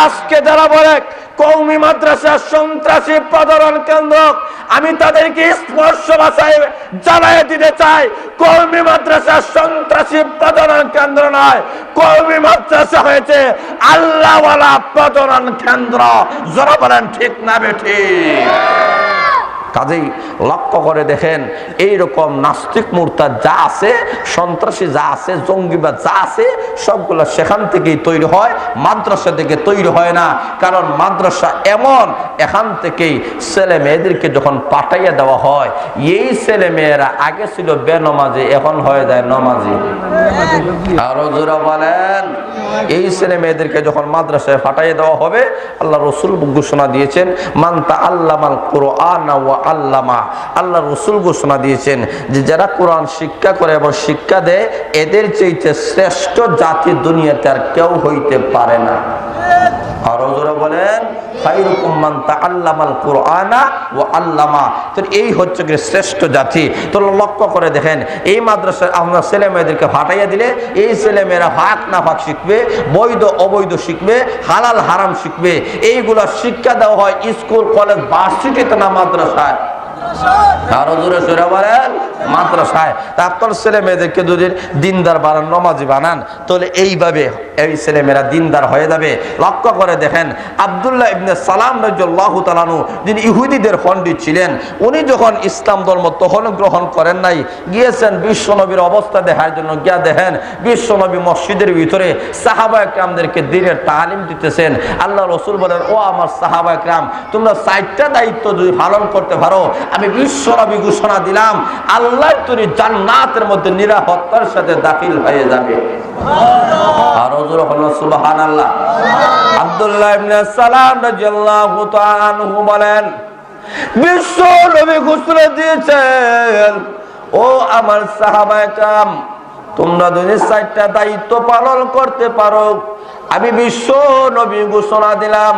S3: আজকে যারা বলে কওমি মাদ্রাসা সন্ত্রাসী প্রধারণ কেন্দ্র, আমি তাদেরকে স্পর্শ ভাষায় জানাই দিতে চাই, কওমি মাদ্রাসা সন্ত্রাসী প্রধারণ কেন্দ্র নয়, কওমি মাদ্রাসা হয়েছে আল্লাহওয়ালা প্রধারণ কেন্দ্র। যারা বলেন ঠিক না বেঠিক? কাজেই লক্ষ্য করে দেখেন, এইরকম নাস্তিক মুরতাদ যা আছে, সন্ত্রাসী যা আছে, জঙ্গিবাদ যা আছে, সবগুলো সেখান থেকেই তৈরি হয়, মাদ্রাসা থেকে তৈরি হয় না। কারণ মাদ্রাসা এমন, এখান থেকেই ছেলে মেয়েদেরকে যখন পাঠাইয়া দেওয়া হয়, এই ছেলে মেয়েরা আগে ছিল বেনমাজি, এখন হয়ে যায় নমাজি। আরো জোরা বলেন। এই ছেলে মেয়েদেরকে যখন মাদ্রাসায় পাঠাইয়া দেওয়া হবে, আল্লাহ রসুল ঘোষণা দিয়েছেন, মান তাআল্লামাল কুরআন ওয়া আল্লামা। আল্লাহ রসুল ঘোষণা দিয়েছেন যে যারা কোরআন শিক্ষা করে এবং শিক্ষা দেয়, এদের চাইতে শ্রেষ্ঠ জাতি দুনিয়াতে আর কেউ হইতে পারে না। আরো জোরে বলেন, খায়রুকুম মান তাআল্লামাল কুরআনা ওয়া আল্লামা। তো এই হচ্ছে কি শ্রেষ্ঠ জাতি। তো লক্ষ্য করে দেখেন, এই মাদ্রাসায় আমরা ছেলে মেয়েদেরকে ফাটাইয়া দিলে এই ছেলে মেয়েরা ভাগ না ভাগ শিখবে, বৈধ অবৈধ শিখবে, হালাল হারাম শিখবে। এইগুলা শিক্ষা দেওয়া হয় স্কুল কলেজ ভার্সিটিতে না মাদ্রাসায়। আরো জোরে সরে বলেন, মাদ্রাসায়। তারপর ছেলে মেয়েদেরকে যদি দিনদার বানান, নমাজি বানান, তাহলে এইভাবে এই ছেলে মেয়েরা দিনদার হয়ে যাবে। লক্ষ্য করে দেখেন, আব্দুল্লাহ ইবনে সালাম রাদিয়াল্লাহু তাআলা আনহু, যিনি ইহুদিদের পণ্ডিত ছিলেন, উনি যখন ইসলাম ধর্ম তখন গ্রহণ করেন নাই, গিয়েছেন বিশ্বনবীর অবস্থা দেখার জন্য। গিয়া দেখেন বিশ্বনবী মসজিদের ভিতরে সাহাবায়ে কেরামদেরকে দ্বীনের তালিম দিতেছেন। আল্লাহ রসুল বলেন, ও আমার সাহাবায়ে কেরাম, তোমরা 4টা দায়িত্ব যদি পালন করতে পারো, আমি বিশ্বনবী ঘোষণা দিলাম আল্লাহর তৈরি জান্নাতের মধ্যে নিরাপত্তার সাথে দাখিল হয়ে যাবে। আরো জোরে বলুন সুবহানাল্লাহ। আব্দুল্লাহ ইবনে সালাম রাদিয়াল্লাহু তাআলা আনহু বলেন, বিশ্বনবী ঘোষণা দিয়েছেন, ও আমার সাহাবায়ে কেরাম, তোমরা যদি 4টা দায়িত্ব পালন করতে পারো, আমি বিশ্ব নবী ঘোষণা দিলাম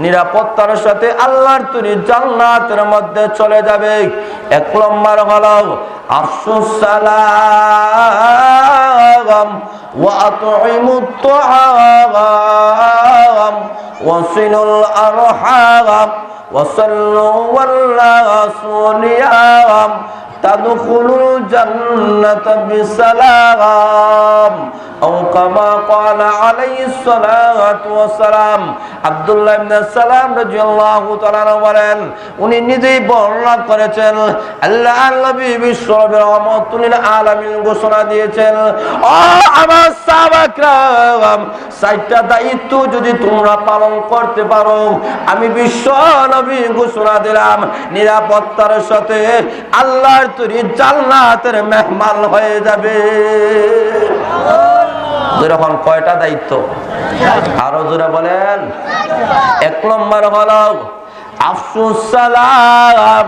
S3: নিরাপত্তার সাথে আল্লাহর তৈরি জান্নাতের মধ্যে চলে যাবে। 1 নম্বর হলো আফসুস সালাম ওয়া আতঈমুত তুআম ওয়া সিলুল আরহাম ওয়া সাল্লু ওয়ালা সুনিয়াম তাদখুলুল জান্নাতা বিসালাম আও কামা ক্বালা আলাইহিস সালাতু ওয়াস সালাম। আব্দুল্লাহ ইবনে সালাম রাদিয়াল্লাহু তাআলা বলেন, উনি নিজেই বর্ণনা করেছেন, আল্লাহর নবী বিশ্বনবী রাহমাতুল লিল আলামিন ঘোষণা দিয়েছেন, ও আমার সাহাবায়ে কেরাম, 4টা দায়িত্ব যদি তোমরা পালন করতে পারো, আমি বিশ্বনবী ঘোষণা দিলাম নিরাপত্তার সাথে আল্লাহর তৈরি জান্নাতের মেহমান হয়ে যাবে। যখন কয়টা দায়িত্ব? আরো জোরে বলেন। 1 নম্বর হলো আফসুস সালাম,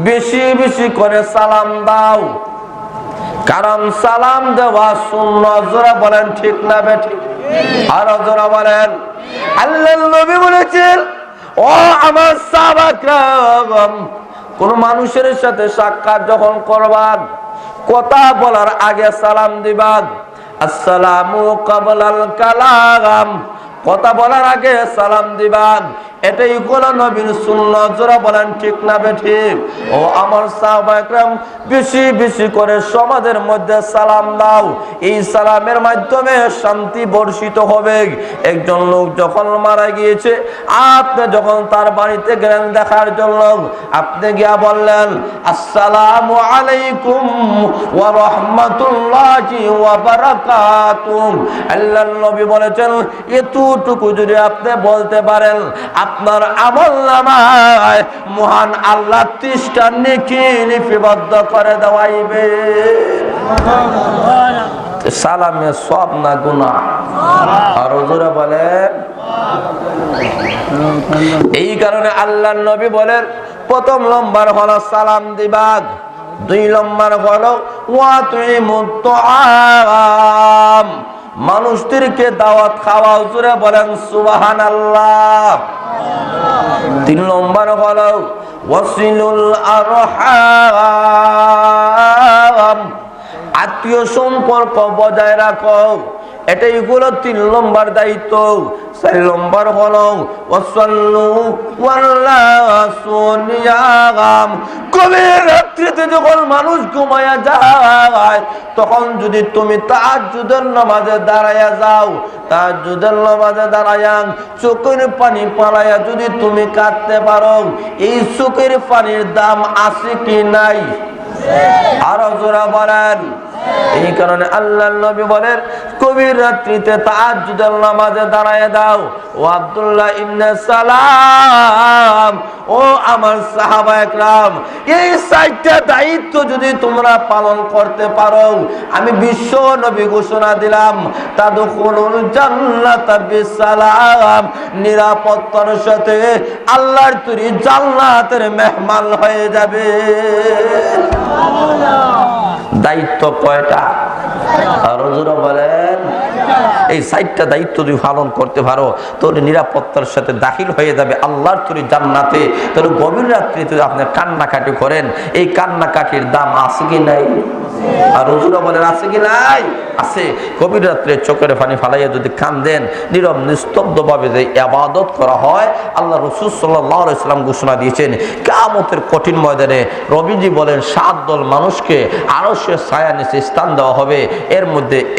S3: বেশি বেশি করে সালাম দাও, কারণ সালাম দেওয়া সুন্নাত। জোরে বলেন ঠিক না বেঠিক? আরো জোরে বলেন। আল্লাহর নবী বলেছেন, ও আমার সাহাবায়ে কেরাম, কোন মানুষের সাথে সাক্ষাৎ যখন করবান, কথা বলার আগে সালাম দিবান। আসসালামু ক্বাবলাল কালাম, কথা বলার আগে সালাম দিবান। এটাই হলো নবীর সুন্নাত। যারা বলেন ঠিক না বেঠিক? ও আমার সাহাবায়ে কেরাম, বেশি বেশি করে সমাজের মধ্যে সালাম দাও। এই সালামের মাধ্যমে শান্তি বর্ষিত হবে। একজন লোক যখন মারা গিয়েছে, আপনি যখন তার বাড়িতে গেলেন দেখার জন্য, আপনি গিয়া বললেন আসসালামু আলাইকুম ওয়া রাহমাতুল্লাহি ওয়া বারাকাতুহু। আল্লাহর নবী বলেছেন, এতটুকু যদি আপনি বলতে পারেন, আপনার আমলনামায় মহান আল্লাহ 30টা নেকি লিপিবদ্ধ করে দেওয়াইবে। সালামে সব না গুনাহ? আর হুজুরা বলেন। এই কারণে আল্লাহর নবী বলেন, প্রথম নম্বর হলো সালাম দিবাগ, 2 নম্বর হলো ওয়া তুইমুত তাআম, মানুষদেরকে দাওয়াত খাওয়া। হুজুরা বলেন সুবহানাল্লাহ। 3 নম্বর হলো ওয়াসিলুল আরহাম, আত্মীয় সম্পর্ক বজায় রাখো। এটাই হলো 3 নম্বর দায়িত্ব। 4 নম্বর হলো ওয়াসাল্লু ওয়াল্লাসুনিয়াম, গভীর রাত্রিতে যখন মানুষ ঘুমায়া যায়, তখন যদি তুমি তাহাজ্জুদের নামাজে দাঁড়ায়া যাও, তাহাজ্জুদের নামাজে দাঁড়ায়া চোখের পানি পালায়া যদি তুমি কাঁদতে পারো, এই চোখের পানির দাম আছে কি নাই? আরো জোরা বলেন। এই কারণে আল্লাহর নবী বলেন, গভীর রাত্রিতে তাহাজ্জুদের নামাজে দাঁড়ায় দাও। ও আব্দুল্লাহ ইবনে সালাম, ও আমার সাহাবায়ে কেরাম, এই 4টা দায়িত্ব যদি তোমরা পালন করতে পারো, আমি বিশ্ব নবী ঘোষণা দিলাম, তাদখুলুল জান্নাতা বিসালাম, নিরাপত্তার সাথে আল্লাহর তৈরি জান্নাতের মেহমান হয়ে যাবে। দায়িত্ব কয়টা? আর হুজুরা বলেন, এই 4টা দায়িত্ব যদি পালন করতে পারো, তাহলে নিরাপত্তার সাথে দাখিল হয়ে যাবে আল্লাহর তৈরি জান্নাতে। তাহলে গভীর রাত্রিতে আপনি কান্নাকাটি করেন, এই কান্নাকাটির দাম আছে কি নাই? আর হুজুরা বলেন আছে কি নাই? আছে। গভীর রাত্রে চোখের পানি ফালাইয়া যদি কান্দেন, নীরব নিস্তব্ধ ভাবে যে ইবাদত করা হয়, আল্লাহ রাসূল সাল্লাল্লাহু আলাইহি ওয়াসাল্লাম ঘোষণা দিয়েছেন, কিয়ামতের কঠিন ময়দানে রবিজি বলেন 7 দল মানুষকে আরশের ছায়া নিচে স্থান দেওয়া হবে।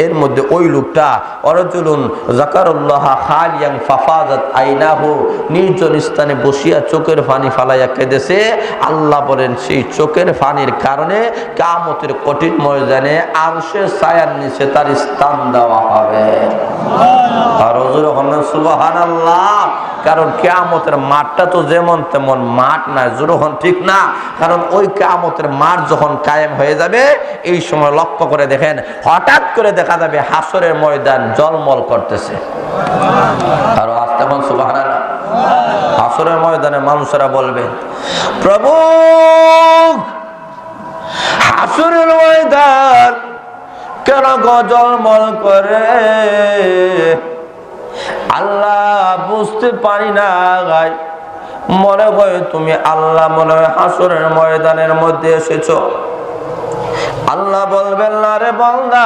S3: এর মধ্যে ওই লোকটা অরজুলুন যাকারুল্লাহ খালিয়ান ফাফাজাত আইনাহু, নির্জন স্থানে বসিয়া চোখের পানি ফালাইয়া কেঁদেছে। আল্লাহ বলেন, সেই চোখের পানির কারণে কিয়ামতের কঠিন ময়দানে আরশের ছায়ার নিচে তার স্থান দেওয়া হবে। আর হুজুর বলেন সুবহানাল্লাহ। কারণ কিয়ামতের মাঠটা তো যেমন তেমন মাঠ না, যখন ঠিক না। কারণ ওই কিয়ামতের মাঠ যখন কায়েম হয়ে যাবে, এই সময় লক্ষ্য করে দেখেন, হঠাৎ করে দেখা যাবে হাসরের ময়দান জলমল করতেছে। আর আস্তে বল সুবহানাল্লাহ। হাসরের ময়দানে মানুষেরা বলবে, প্রভু হাসরের ময়দান কেন জলমল করে? আল্লাহ বুঝতে পারি না, মনে হয় তুমি আল্লাহ মনে হয় হাসরের ময়দানের মধ্যে এসেছো। আল্লাহ বলবেন, না রে বান্দা,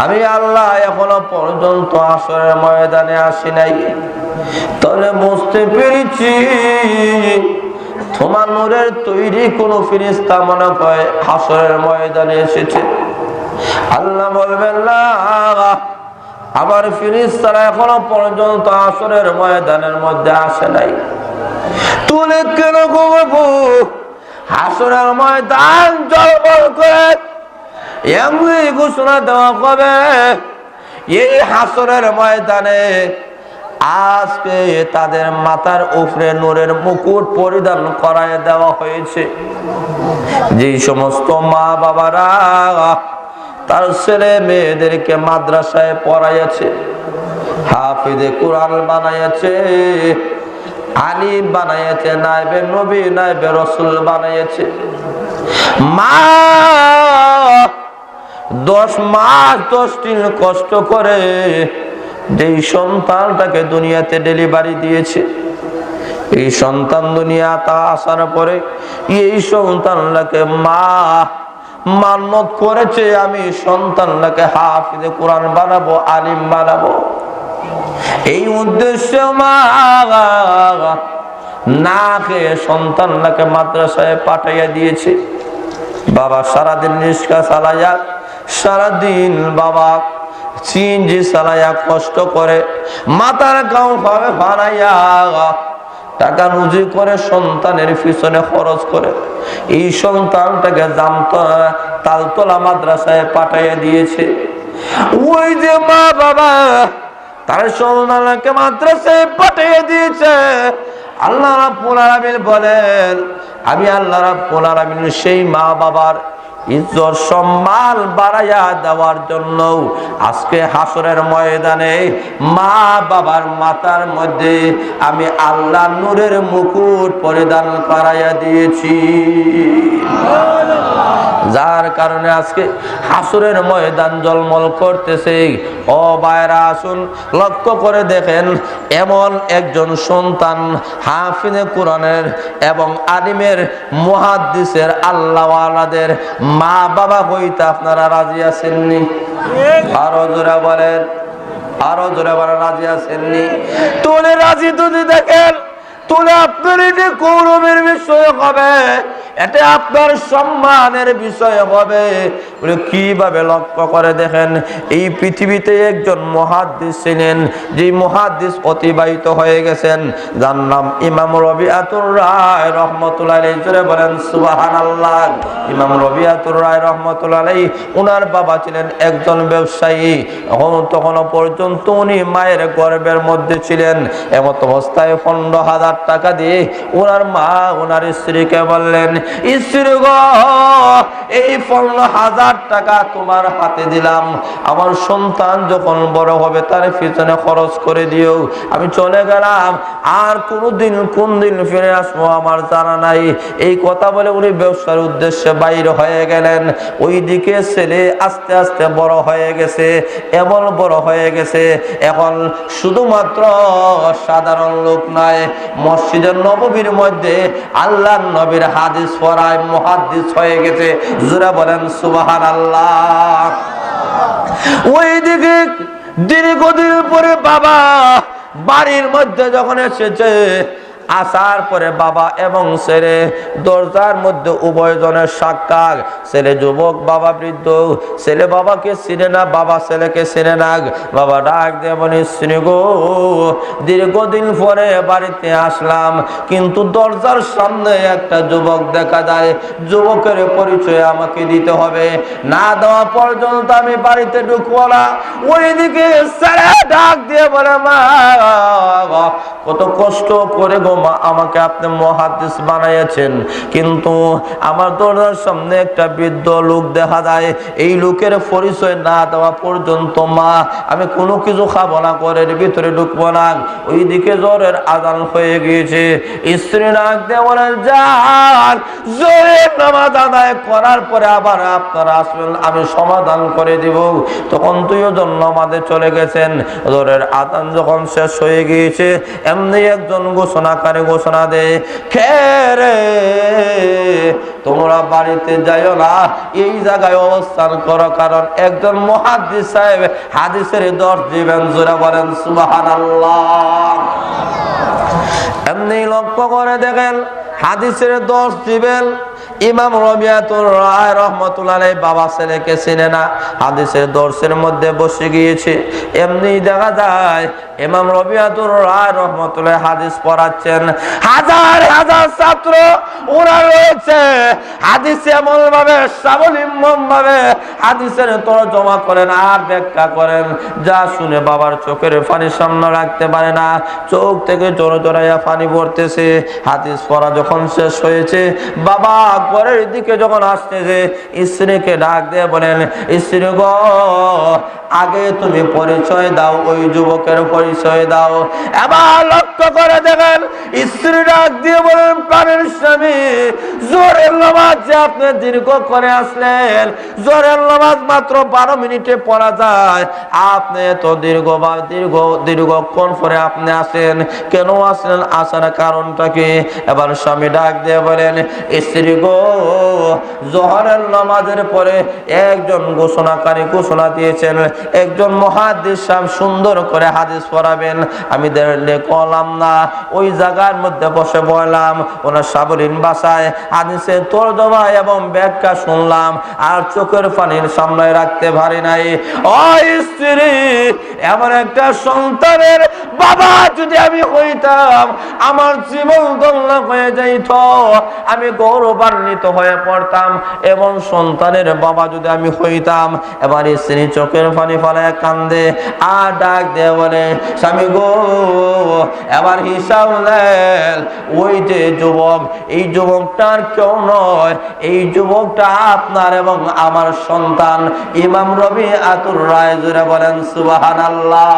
S3: আমি আল্লাহ এখনো পর্যন্ত হাসরের ময়দানে আসি নাই। তাহলে বুঝতে পেরেছি তোমার নূরের তৈরি কোন ফেরেশতা মনে হয় হাসরের ময়দানে এসেছে। আল্লাহ বলবেন, না, আমার ফেরেশতারা এখনো পর্যন্ত হাসরের ময়দানের মধ্যে আসে নাই। তুলে কেন ঘুমাবো? হাসরের ময়দান জলমল করে এমনি ঘোষণা দেওয়া হবে, এই হাসরের ময়দানে আজকে তাদের মাথার উপরে নূরের মুকুট পরিধান করায় দেওয়া হয়েছে। যে সমস্ত মা বাবারা তার ছেলে মেয়েদেরকে মাদ্রাসায় পড়াইয়াছে, হাফিজে কোরআন বানাইয়াছে, আলিম বানাইয়াছে, নাইবে নবী নাইবে রাসূল বানাইয়াছে, মা 10 মাস 10 দিন কষ্ট করে যেই সন্তানটাকে দুনিয়াতে ডেলিভারি দিয়েছে, এই সন্তান দুনিয়াতে আসার পরে এই সন্তানটাকে মা মান্নত করেছে, আমি সন্তানটাকে হাফিজে কোরআন বানাবো, আলিম বানাবো। এই উদ্দেশ্যে মা না খেয়ে সন্তানটাকে মাদ্রাসায় পাঠাইয়া দিয়েছে। বাবা সারাদিন রিক্সা চালাইয়া, সারাদিন বাবা সিএনজি চালাইয়া কষ্ট করে মাথার গাঁও ভাবে বানাইয়া টাকা রুজি করে সন্তানের পিছনে খরচ করে এই সন্তানটাকে তালতলা মাদ্রাসায় পাঠাইয়া দিয়েছে। ওই যে মা বাবা তার সন্তানকে মাদ্রাসায় পাঠিয়ে দিয়েছে, আল্লাহ রাব্বুল আলামিন বলেন, আমি আল্লাহ রাব্বুল আলামিন সেই মা বাবার ইজ্জত সম্মান বাড়াইয়া দেওয়ার জন্য আজকে হাসরের ময়দানে মা বাবার মাথার মধ্যে আমি আল্লাহ নূরের মুকুট পরিধান করাইয়া দিয়েছি। যার কারণে আজকে হাসরের ময়দান জলমল করতেছে। ও ভাইরা আসুন লক্ষ্য করে দেখেন, এমন একজন সন্তান হাফিজে কোরআনের এবং আলিমের মুহাদ্দিসের আল্লাহওয়ালাদের মা বাবা হইতে আপনারা রাজি আছেননি? আরো জোরে বলেন, আরো জোরে বলেন, রাজি আছেননি? তোলে রাজি যদি দেখেন, তোলে আপনার এটি গৌরবের বিষয় হবে, এটা আপনার সম্মানের বিষয় হবে। কিভাবে লক্ষ্য করে দেখেন, এই পৃথিবীতে একজন মুহাদ্দিস ছিলেন, যে মুহাদ্দিস অতিবাহিত হয়ে গেছেন, যার নাম ইমাম রবিআতুর রায় রহমতুল্লাহ আলাইহি। জোরে বলেন সুবহানাল্লাহ। ইমাম রবিআতুর রায় রহমতুল্লাহ আলাইহি, ওনার বাবা ছিলেন একজন ব্যবসায়ী। তখনও পর্যন্ত উনি মায়ের গর্ভের মধ্যে ছিলেন। এমত অবস্থায় 15,000 টাকা দিয়ে ওনার মা ওনার স্ত্রীকে বললেন, স্ত্রী গো, এই 15,000 টাকা তোমার হাতে দিলাম, আমার সন্তান যখন বড় হবে তার পিছনে খরচ করে দিও, আমি চলে গেলাম, আর কোনদিন কোন দিন ফিরে আসবো আমার জানা নাই। এই কথা বলে উনি ব্যবসার উদ্দেশ্যে বাইরে হয়ে গেলেন। ওইদিকে ছেলে আস্তে আস্তে বড় হয়ে গেছে, এমন বড় হয়ে গেছে এখন শুধুমাত্র সাধারণ লোক নয়, মসজিদের নববীর মধ্যে আল্লাহর নবীর হাদিস পড়ায় মুহাদ্দিস হয়ে গেছে। জোরে বলেন সুবহানাল্লাহ। ওইদিকে দীর্ঘদিন পরে বাবা বাড়ির মধ্যে যখন এসেছে, আসার পরে বাবা এবং ছেলে দরজার মধ্যে উভয়জনের সাক্ষাৎ। ছেলে যুবক, বাবা বৃদ্ধ। ছেলে বাবাকে চিনে না, বাবা ছেলেকে চিনে না। বাবা ডাক দিয়ে বলে, স্ত্রী গো, দীর্ঘদিন পরে বাড়িতে আসলাম, কিন্তু দরজার সামনে একটা যুবক দেখা যায়, যুবকের পরিচয় আমাকে দিতে হবে, না দেওয়া পর্যন্ত আমি বাড়িতে ঢুকবো না। ওইদিকে ছেলে ডাক দিয়ে বলে, মা কত কষ্ট করে গো মা আমাকে আপনি মুহাদ্দিস বানাইয়াছেন, কিন্তু আমার দরজার সামনে একটা বৃদ্ধ লোক দেখা যায়, এই লোকের পরিচয় না দেওয়া পর্যন্ত মা আমি কোনো কিছু খাবো না, ঘরের ভিতরে ঢুকবো না। ওইদিকে জোরের আযান হয়ে গিয়েছে। স্ত্রী ডাক দিয়ে বলেন, যান জোরের নামাজ আদায় করার পরে আবার আপনারা আসবেন, আমি সমাধান করে দিব। তখন দুইজন নামাজে চলে গেছেন। জোরের আযান যখন শেষ হয়ে গিয়েছে, এমনি একজন ঘোষণাকারী ঘোষণা দেয়, খেরে তোমরা বাড়িতে যাইও না, এই জায়গায় অবস্থান করো, কারণ একজন মুহাদ্দিস সাহেব হাদিসের দর্শ দিবেন। জোরে বলেন সুবহানাল্লাহ। এমনি লক্ষ্য করে দেখেন, হাদিসের দর্শ দিবেন। ইমাম রবিআতুর রায় রহমতুল্লাহ আলাইহি বাবা ছেলেকে চিনে না, হাদিসের দর্শের মধ্যে বসে গিয়েছে। এমনি দেখা যায় ইমাম রবিআতুর রায় রহমতুল্লাহ হাদিস পড়াচ্ছেন, হাজার হাজার ছাত্র ওরা রয়েছে, হাদিস এমন ভাবে সাবলীল ভাবে হাদিসের তরজমা করেন আর ব্যাখ্যা করেন, যা শুনে বাবার চোখের পানি সামনে রাখতে পারে না, চোখ থেকে জোরে জোরাইয়া পানি পড়তেছে। হাদিস পড়া যখন শেষ হয়েছে, বাবা পরের দিকে যখন আসতেছে স্ত্রীকে ডাক দিয়ে বলেন, স্ত্রী গো, আগে তুমি পরিচয় দাও, ওই যুবকের পরিচয় দাও। এবার লক্ষ্য করে দেখেন স্ত্রী ডাক দিয়ে বলেন, প্রাণের স্বামী, জোহরের নামাজ যে আপনি দীর্ঘ করে আসলেন, জোহরের নামাজ মাত্র 12 মিনিটে পড়া যায়, আপনি তো দীর্ঘক্ষণ পরে আপনি আসেন, কেন আসলেন, আসার কারণটা কি? এবার স্বামী ডাক দিয়ে বলেন, স্ত্রী গো, জোহরের নামাজের পরে একজন ঘোষণাকারী ঘোষণা দিয়েছেন, একজন মুহাদ্দিস সাহেব সুন্দর করে হাদিস পড়াবেন, আমি কলাম না, ওই জায়গার মধ্যে বসে বললাম, ওনার সাবলীন ভাষায় হাদিসের তর্জমা এবং ব্যাখ্যা শুনলাম, আর চোখের পানির সামনে রাখতে পারি নাই। ও স্ত্রী, এমন একটা সন্তানের বাবা যদি আমি হইতাম, আমার জীবন ধন্য হয়ে যাইত, আমি গৌরবান্বিত হয়ে পড়তাম। এবং সন্তানের বাবা যদি আমি হইতাম। এবার স্ত্রী চোখের পানি ফেলায় কান্দে, আর ডাক দিয়ে বলে, স্বামী গো, এবার হিসাব নেন, ওই যে যুবক, এই যুবকটার কেউ নয়, এই যুবকটা আপনার এবং আমার সন্তান। ইমাম রবিআতুর রায় জোরে বলেন সুবহানাল্লাহ।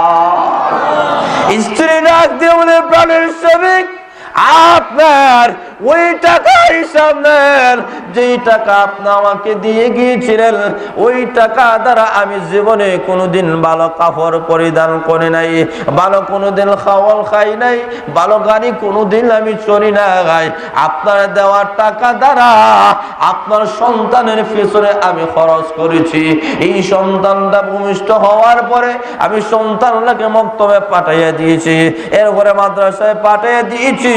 S3: স্ত্রী ডাক দিয়ে বলে, প্রাণের স্বামী, আপনার ওই টাকা হিসাব নেন, যেই টাকা আপনি আমাকে দিয়ে গিয়েছিলেন, ওই টাকা দ্বারা আমি জীবনে কোনোদিন ভালো কাপড় পরিধান করি নাই, ভালো কোনোদিন খাওয়াল খাই নাই, ভালো গাড়ি কোনোদিন আমি চড়ি না গাই। আপনার দেওয়ার টাকা দ্বারা আপনার সন্তানের পেছনে আমি খরচ করেছি। এই সন্তানটা ভূমিষ্ঠ হওয়ার পরে আমি সন্তানটাকে মক্তবে পাঠাইয়া দিয়েছি, এরপরে মাদ্রাসায় পাঠিয়ে দিয়েছি,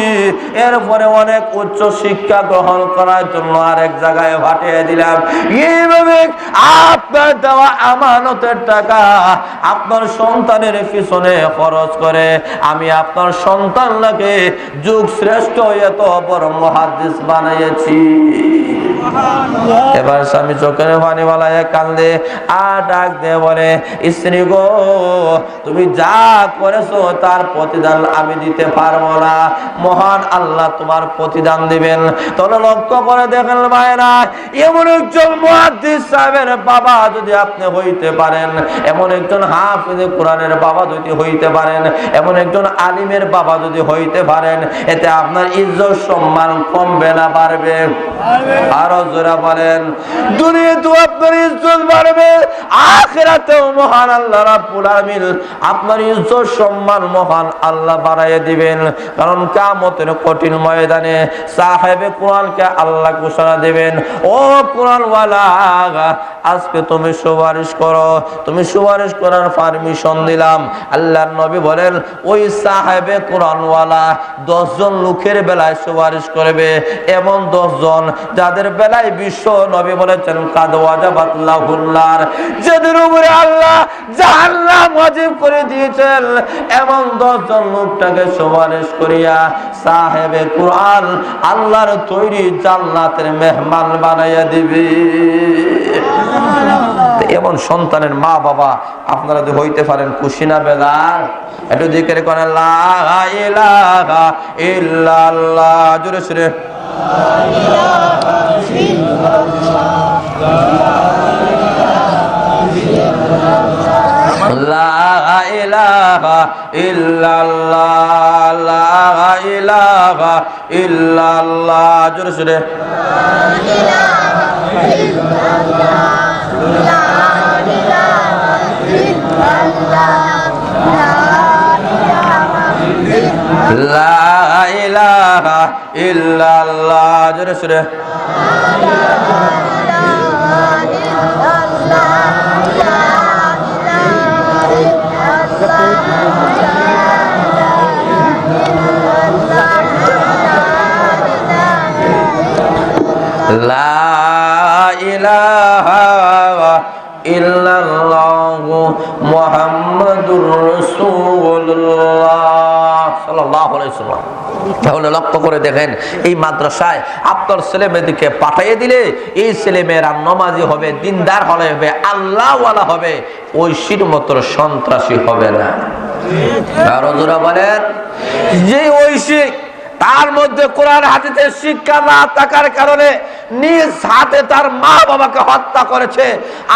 S3: এরপরে অনেক উচ্চ শিক্ষা গ্রহণ করার জন্য আরেক জায়গায় পাঠিয়ে দিলাম। এইভাবে আপনার দেওয়া আমানতের টাকা আপনার সন্তানের পিছনে খরচ করে আমি আপনার সন্তানকে যুগ শ্রেষ্ঠ এত বড় মুহাদ্দিস বানিয়েছি। এবার স্বামী চোখের পানি বালায় কান্দে, আর ডাক দিয়ে বলে, স্ত্রী গো, তুমি যা করেছো তার প্রতিদান আমি দিতে পারবো না, মহান আল্লাহ তোমার প্রতিদান দিবেন। তাহলে লক্ষ্য করে দেখেন ভাইরা, এমন একজন মুহাদ্দিস সাহেবের বাবা যদি আপনি হইতে পারেন, এমন একজন হাফিজে কোরআনের বাবা যদি হইতে পারেন, এমন একজন আলিমের বাবা যদি হইতে পারেন, এতে আপনার ইজ্জত সম্মান কমবে না বাড়বে? আরো জোরে বলেন, দুনিয়াতেও আপনার ইজ্জত বাড়বে, আখিরাতেও মহান আল্লাহ রাব্বুল আলামিন আপনার ইজ্জত সম্মান মহান আল্লাহ বাড়াইয়া দিবেন। কারণ কিয়ামতের কঠিন ময়দানে সাহেবে কোরআনকে আল্লাহ ঘোষণা দেবেন, ও কোরআনওয়ালা, আজকে তুমি সুপারিশ করো। তুমি সুপারিশ করার পারমিশন দিলাম। আল্লাহর নবী বলেন, ওই সাহেবে কোরআনওয়ালা 10 জন লোকের বেলায় সুপারিশ করবে, এমন 10 জন যাদের বেলায় বিশ্ব নবী বলেছেন কাদ ওয়াজাবাত লাহুল নার, যাদের উপরে আল্লাহ জাহান্নাম ওয়াজিব করে দিয়েছেন, এমন 10 জন লোকটাকে সুপারিশ করিয়া সাহেবে কোরআন আল্লাহর তৈরি জান্নাতের মেহমান বানাইয়া দিবে। এমন সন্তানের মা বাবা আপনারা যদি হইতে পারেন, খুশি না বেজার? একটু জিকির করেন, লা ইলাহা ইল্লাল্লাহ, জোরে সুরে লা ইলাহা ইল্লাল্লাহ, লা ইলাহা ইল্লাল্লাহ, জোরে সুরে লা ইলাহা ইল্লাল্লাহ, জোরে সুরে লা ইলাহা ইল্লাল্লাহু মুহাম্মাদুর রাসূলুল্লাহ সাল্লাল্লাহু আলাইহি ওয়াসাল্লাম। তাহলে লক্ষ্য করে দেখেন, এই মাদ্রাসায় আপনার ছেলে মেয়েদেরকে পাঠিয়ে দিলে এই ছেলে মেয়েরা নামাজি হবে, দিনদার হবে, আল্লাহওয়ালা হবে, ঐশীর মতো সন্ত্রাসী হবে না। আরো জোরে বলেন, যে ঐশী তার মধ্যে কোরআন হাদিসের শিক্ষা না থাকার কারণে নিজ হাতে তার মা বাবাকে হত্যা করেছে।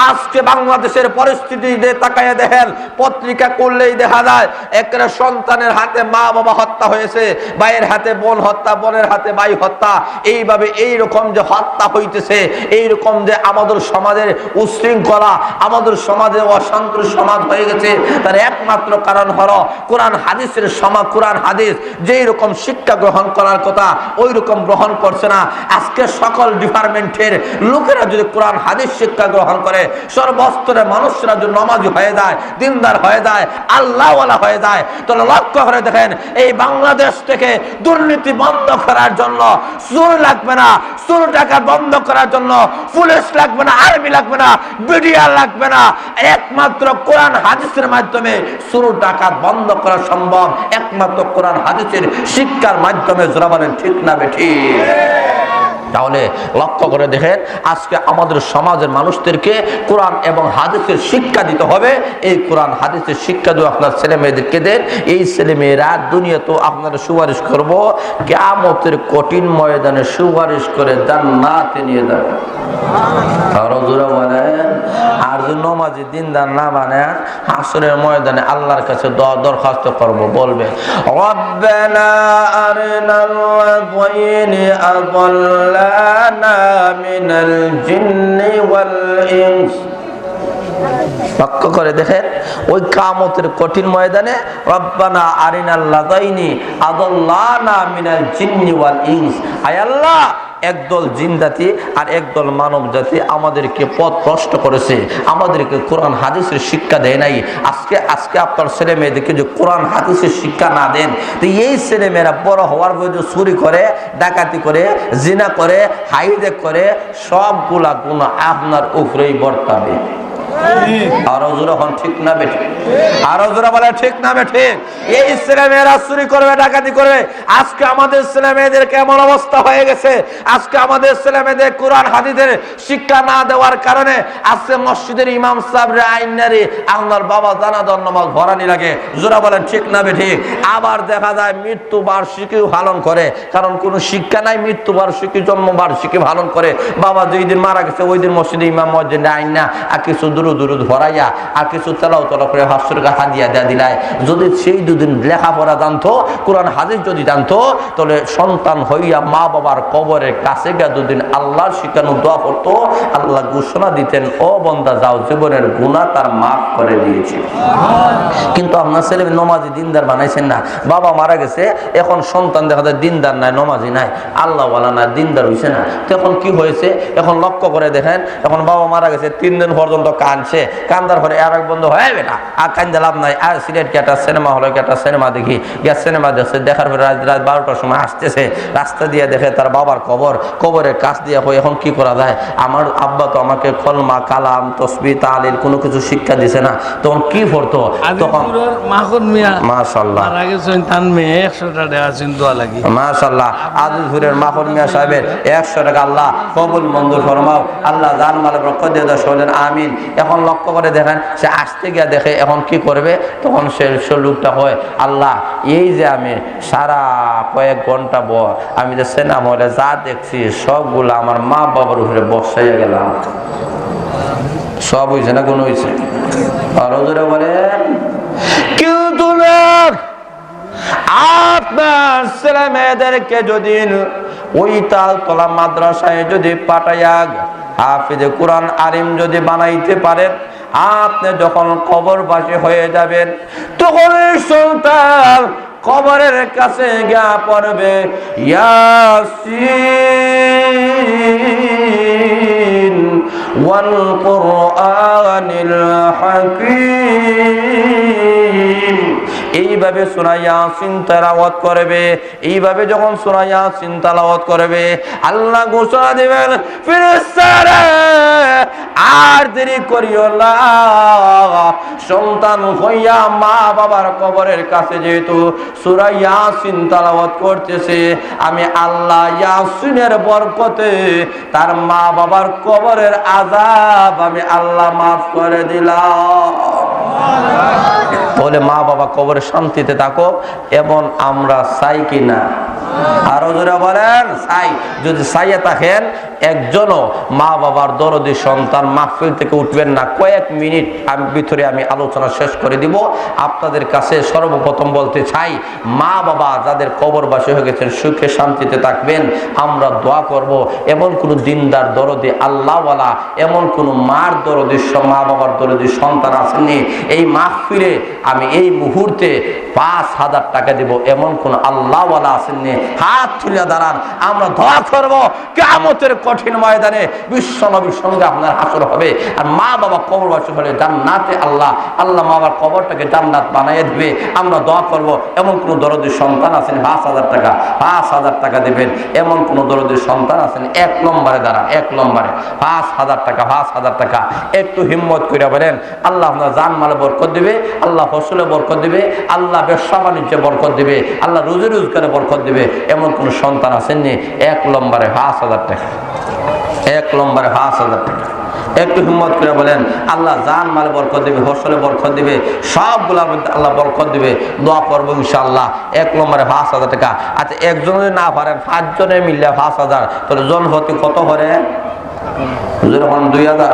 S3: আজকে বাংলাদেশের পরিস্থিতি তাকায় দেখেন, পত্রিকা করলেই দেখা যায় একটা সন্তানের হাতে মা বাবা হত্যা হয়েছে, ভাইয়ের হাতে বোন হত্যা, বোনের হাতে ভাই হত্যা। এইভাবে এইরকম যে হত্যা হইতেছে, এইরকম যে আমাদের সমাজের উশৃঙ্খলা, আমাদের সমাজে অশান্তির সমাজ হয়ে গেছে, তার একমাত্র কারণ হলো কোরআন হাদিসের সমাজ। কোরআন হাদিস যেই রকম শিক্ষা গ্রহণ করার কথা ওই রকম গ্রহণ করছে না। আজকে সকল ডিপার্টমেন্টের লোকেরা যদি কোরআন হাদিস শিক্ষা গ্রহণ করে, সর্বস্তরের মানুষরা যদি নামাজি হয়ে যায়, দিনদার হয়ে যায়, আল্লাহওয়ালা হয়ে যায়, তাহলে লক্ষ্য করে দেখেন এই বাংলাদেশ থেকে দুর্নীতি বন্ধ করার জন্য চোর লাগবে না, চোর টাকা বন্ধ করার জন্য পুলিশ লাগবে না, আর্মি লাগবে না, মিডিয়া লাগবে না। একমাত্র কোরআন হাদিসের মাধ্যমে চোর টাকা বন্ধ করা সম্ভব, একমাত্র কোরআন হাদিসের শিক্ষার মাধ্যমে। যারা বলেন ঠিক না বেঠিক? তাহলে লক্ষ্য করে দেখেন আজকে আমাদের সমাজের মানুষদেরকে কোরআন এবং হাদিসের শিক্ষা দিতে হবে। এই কোরআন হাদিসের শিক্ষা যদি আপনার ছেলে মেয়েদেরকে দেন, এই ছেলে মেয়েরা দুনিয়া তো আপনারা সুপারিশ করব, কিয়ামতের কঠিন ময়দানে সুপারিশ করে জান্নাতে নিয়ে যাবে। আর যদি নমাজি দিনদার না মানে হাসরের ময়দানে আল্লাহর কাছে দরখাস্ত করব, বলবে রব্বানা আরিনাল ওয়াযইনি আযাল্লানা মিনাল জিন্নি ওয়াল ইনস। লক্ষ্য করে দেখেন ওই কিয়ামতের কঠিন ময়দানে রব্বানা আরিনাল লাযাইনি আযাল্লানা মিনাল জিন্নি ওয়াল ইনস, আয় আল্লাহ একদল জিন জাতি আর একদল মানব জাতি আমাদেরকে পথ ভ্রষ্ট করেছে, আমাদেরকে কোরআন হাদিসের শিক্ষা দেয় নাই। আজকে আপনার ছেলে মেয়েদেরকে যে কোরআন হাদিসের শিক্ষা না দেন, তো এই ছেলে মেয়েরা বড় হওয়ার পর যে চুরি করে, ডাকাতি করে, জিনা করে, হাইজেক করে, সবগুলা গুনাহ আপনার উপরেই বর্তাবে। আরো জোরে হন ঠিক না বেঠিক? আরো জোরে বলে ঠিক না বেঠিক? এই ছেলে মেয়েরা চুরি করবে, ডাকাতি করবে। আজকে আমাদের ছেলে মেয়েদের কেমন অবস্থা হয়ে গেছে, আজকে আমাদের ছেলে মেয়েদের কোরআন হাদিসের শিক্ষা না দেওয়ার কারণে আজকে মসজিদের ইমাম সাহেবরে আইনারি আপনার বাবা জানাজার নামাজ ভরানি লাগে। জোরে বলেন ঠিক না বেঠিক? আবার দেখা যায় মৃত্যু বার্ষিকী পালন করে, কারণ কোনো শিক্ষা নাই, মৃত্যু বার্ষিকী জন্ম বার্ষিকী পালন করে। বাবা যেই দিন মারা গেছে ওই দিন মসজিদে ইমাম মসজিদে আইনা আর কিছু দুরুদ ভরাইয়া আর কিছু তেলাও তলা করে হাসুরকে হাদিয়া দেয়া দিলায়। যদি সেই দুদিন লেখাপড়া জানতো, কোরআন হাদিস যদি জানতো, তাহলে সন্তান হইয়া মা বাবার কবরের কাছে গিয়ে দুদিন আল্লাহর শিখানো দোয়া পড়তো, আল্লাহ ঘোষণা দিতেন ও বান্দা যাও, জীবনের গুনাহ তার মাফ করে দিয়েছে। কিন্তু আপনার ছেলে নমাজি দিনদার বানাইছেন না। বাবা মারা গেছে, এখন সন্তান দেখা যায় দিনদার নাই, নমাজি নাই, আল্লাহওয়ালা নাই, দিনদার হইছে না। তো এখন কি হয়েছে? এখন লক্ষ্য করে দেখেন, এখন বাবা মারা গেছে 3 দিন পর্যন্ত কাঁদছে, কান্দার পরে আর এক বন্ধু হয়ে বেটা আর কান্দে লাভ নাই, আর সিলেট একটা সিনেমা হলে একটা সিনেমা দেখি, গ্যাস সিনেমা দেখছে, দেখার পরে রাত 12টার সময় আসতেছে, রাস্তা দিয়ে দেখে তার বাবার কবরের কাছ দিয়ে হয়ে এখন কি করা যায়? আমার আব্বা তো আমাকে কলমা, কালাম, তসবিহ, তাহলিল কোনো কিছু শিক্ষা দিছে না, তখন কি পড়তো? তখন মাশাআল্লাহ মাশাআল্লাহ আজিজপুরের মাখন মিয়া সাহেবের 100 টাকা আল্লাহ কবুল মঞ্জুর ফরমাও, আল্লাহ জান মালে বরকত দিয়ে দাও, বলেন আমিন। এখন লক্ষ্য করে দেখেন সে আসতে গিয়ে দেখে এখন কি করবে, তখন সে লোকটা হয় আল্লাহ এই যে আমি সারা কয়েক ঘন্টা আমি যে সিনেমা হলে যা দেখছি সবগুলো আমার মা বাবার উপরে বসাইয়া গেলাম। সব হয়েছে না কোন হয়েছে? আরো জোরে বলেন। কিন্তু আপনার ছেলে মেয়েদেরকে যদি ওই তালতলা মাদ্রাসায় যদি পাঠাইয়া হাফিজে কোরআন আলিম যদি বানাইতে পারেন, আপনি যখন কবরবাসী হয়ে যাবেন তখন সন্তান কবরের কাছে গিয়া পড়বে ইয়াসিন ওয়াল কুরআনিল হাকীম, এইভাবে সূরা ইয়াসিন তেলাওয়াত করবে। এইভাবে যখন সূরা ইয়াসিন তেলাওয়াত করবে আল্লাহ ঘোষণা দিবেন ফেরেশতারা আর দেরি করিও না, সন্তান হইয়া মা বাবার কবরের কাছে যেহেতু সূরা ইয়াসিন তেলাওয়াত করতেছে, আমি আল্লাহ ইয়াসিনের বরকতে তার মা বাবার কবরের আযাব আমি আল্লাহ মাফ করে দিলাম। তাহলে মা বাবা কবরে শান্তিতে থাকো, এবং আমরা চাই কিনা? আরো জোরে বলেন চাই। যদি চাইয়া থাকেন একজনও মা বাবার দরদি সন্তান মাহফিল থেকে উঠবেন না, কয়েক মিনিট ভিতরে আমি আলোচনা শেষ করে দিব। আপনাদের কাছে সর্বপ্রথম বলতে চাই, মা বাবা যাদের কবরবাসী হয়ে গেছেন সুখে শান্তিতে থাকবেন, আমরা দোয়া করব। এমন কোন দিনদার দরদি আল্লাহওয়ালা, এমন কোন মার দরদি মা বাবার দরদি সন্তান আসেননি, এই মাহফিলে আমি এই মুহূর্তে 5,000 টাকা দেব, এমন কোন আল্লাহওয়ালা আসেননি? হাত তুলে দাঁড়ান, আমরা দোয়া করব কিয়ামতের কঠিন ময়দানে বিশ্ব নবীর সঙ্গে আপনার হাসর হবে। আর মা বাবা কবরবাসী হলে জান্নাতে আল্লাহ মা বাবার কবরটাকে জান্নাত বানিয়ে দিবে। আমরা দোয়া করব এমন কোন দরদি সন্তান আছেন 5,000 টাকা, 5,000 টাকা দেবেন, এমন কোন দরদি সন্তান আছেন? 1 নম্বরে দাঁড়ান, 1 নম্বরে 5,000 টাকা, 5,000 টাকা। একটু হিম্মত করে বলেন, আল্লাহ আপনার জান মালে বরকত দিবে, আল্লাহ ফসলে বরকত দিবে, আল্লাহ ব্যবসা বাণিজ্যে বরকত দিবে, আল্লাহ রুজি রোজগারে বরকত দিবে। এমন কোন সন্তান আসেননি? 1 নম্বরে 5,000 টাকা, 1 নম্বরে 5,000 টাকা। একটু হিম্মত করে বলেন, আল্লাহ জান মালে বরকত দিবে, ফসলে বরকত দিবে, সবগুলোর মধ্যে আল্লাহ বরকত দিবে। দোয়া করবো ইনশাআল্লাহ। 1 নম্বরে 5,000 টাকা। আচ্ছা, একজন যদি না পারেন 5 জনে মিললে 5,000, তাহলে জন প্রতি কত করে? 2,000।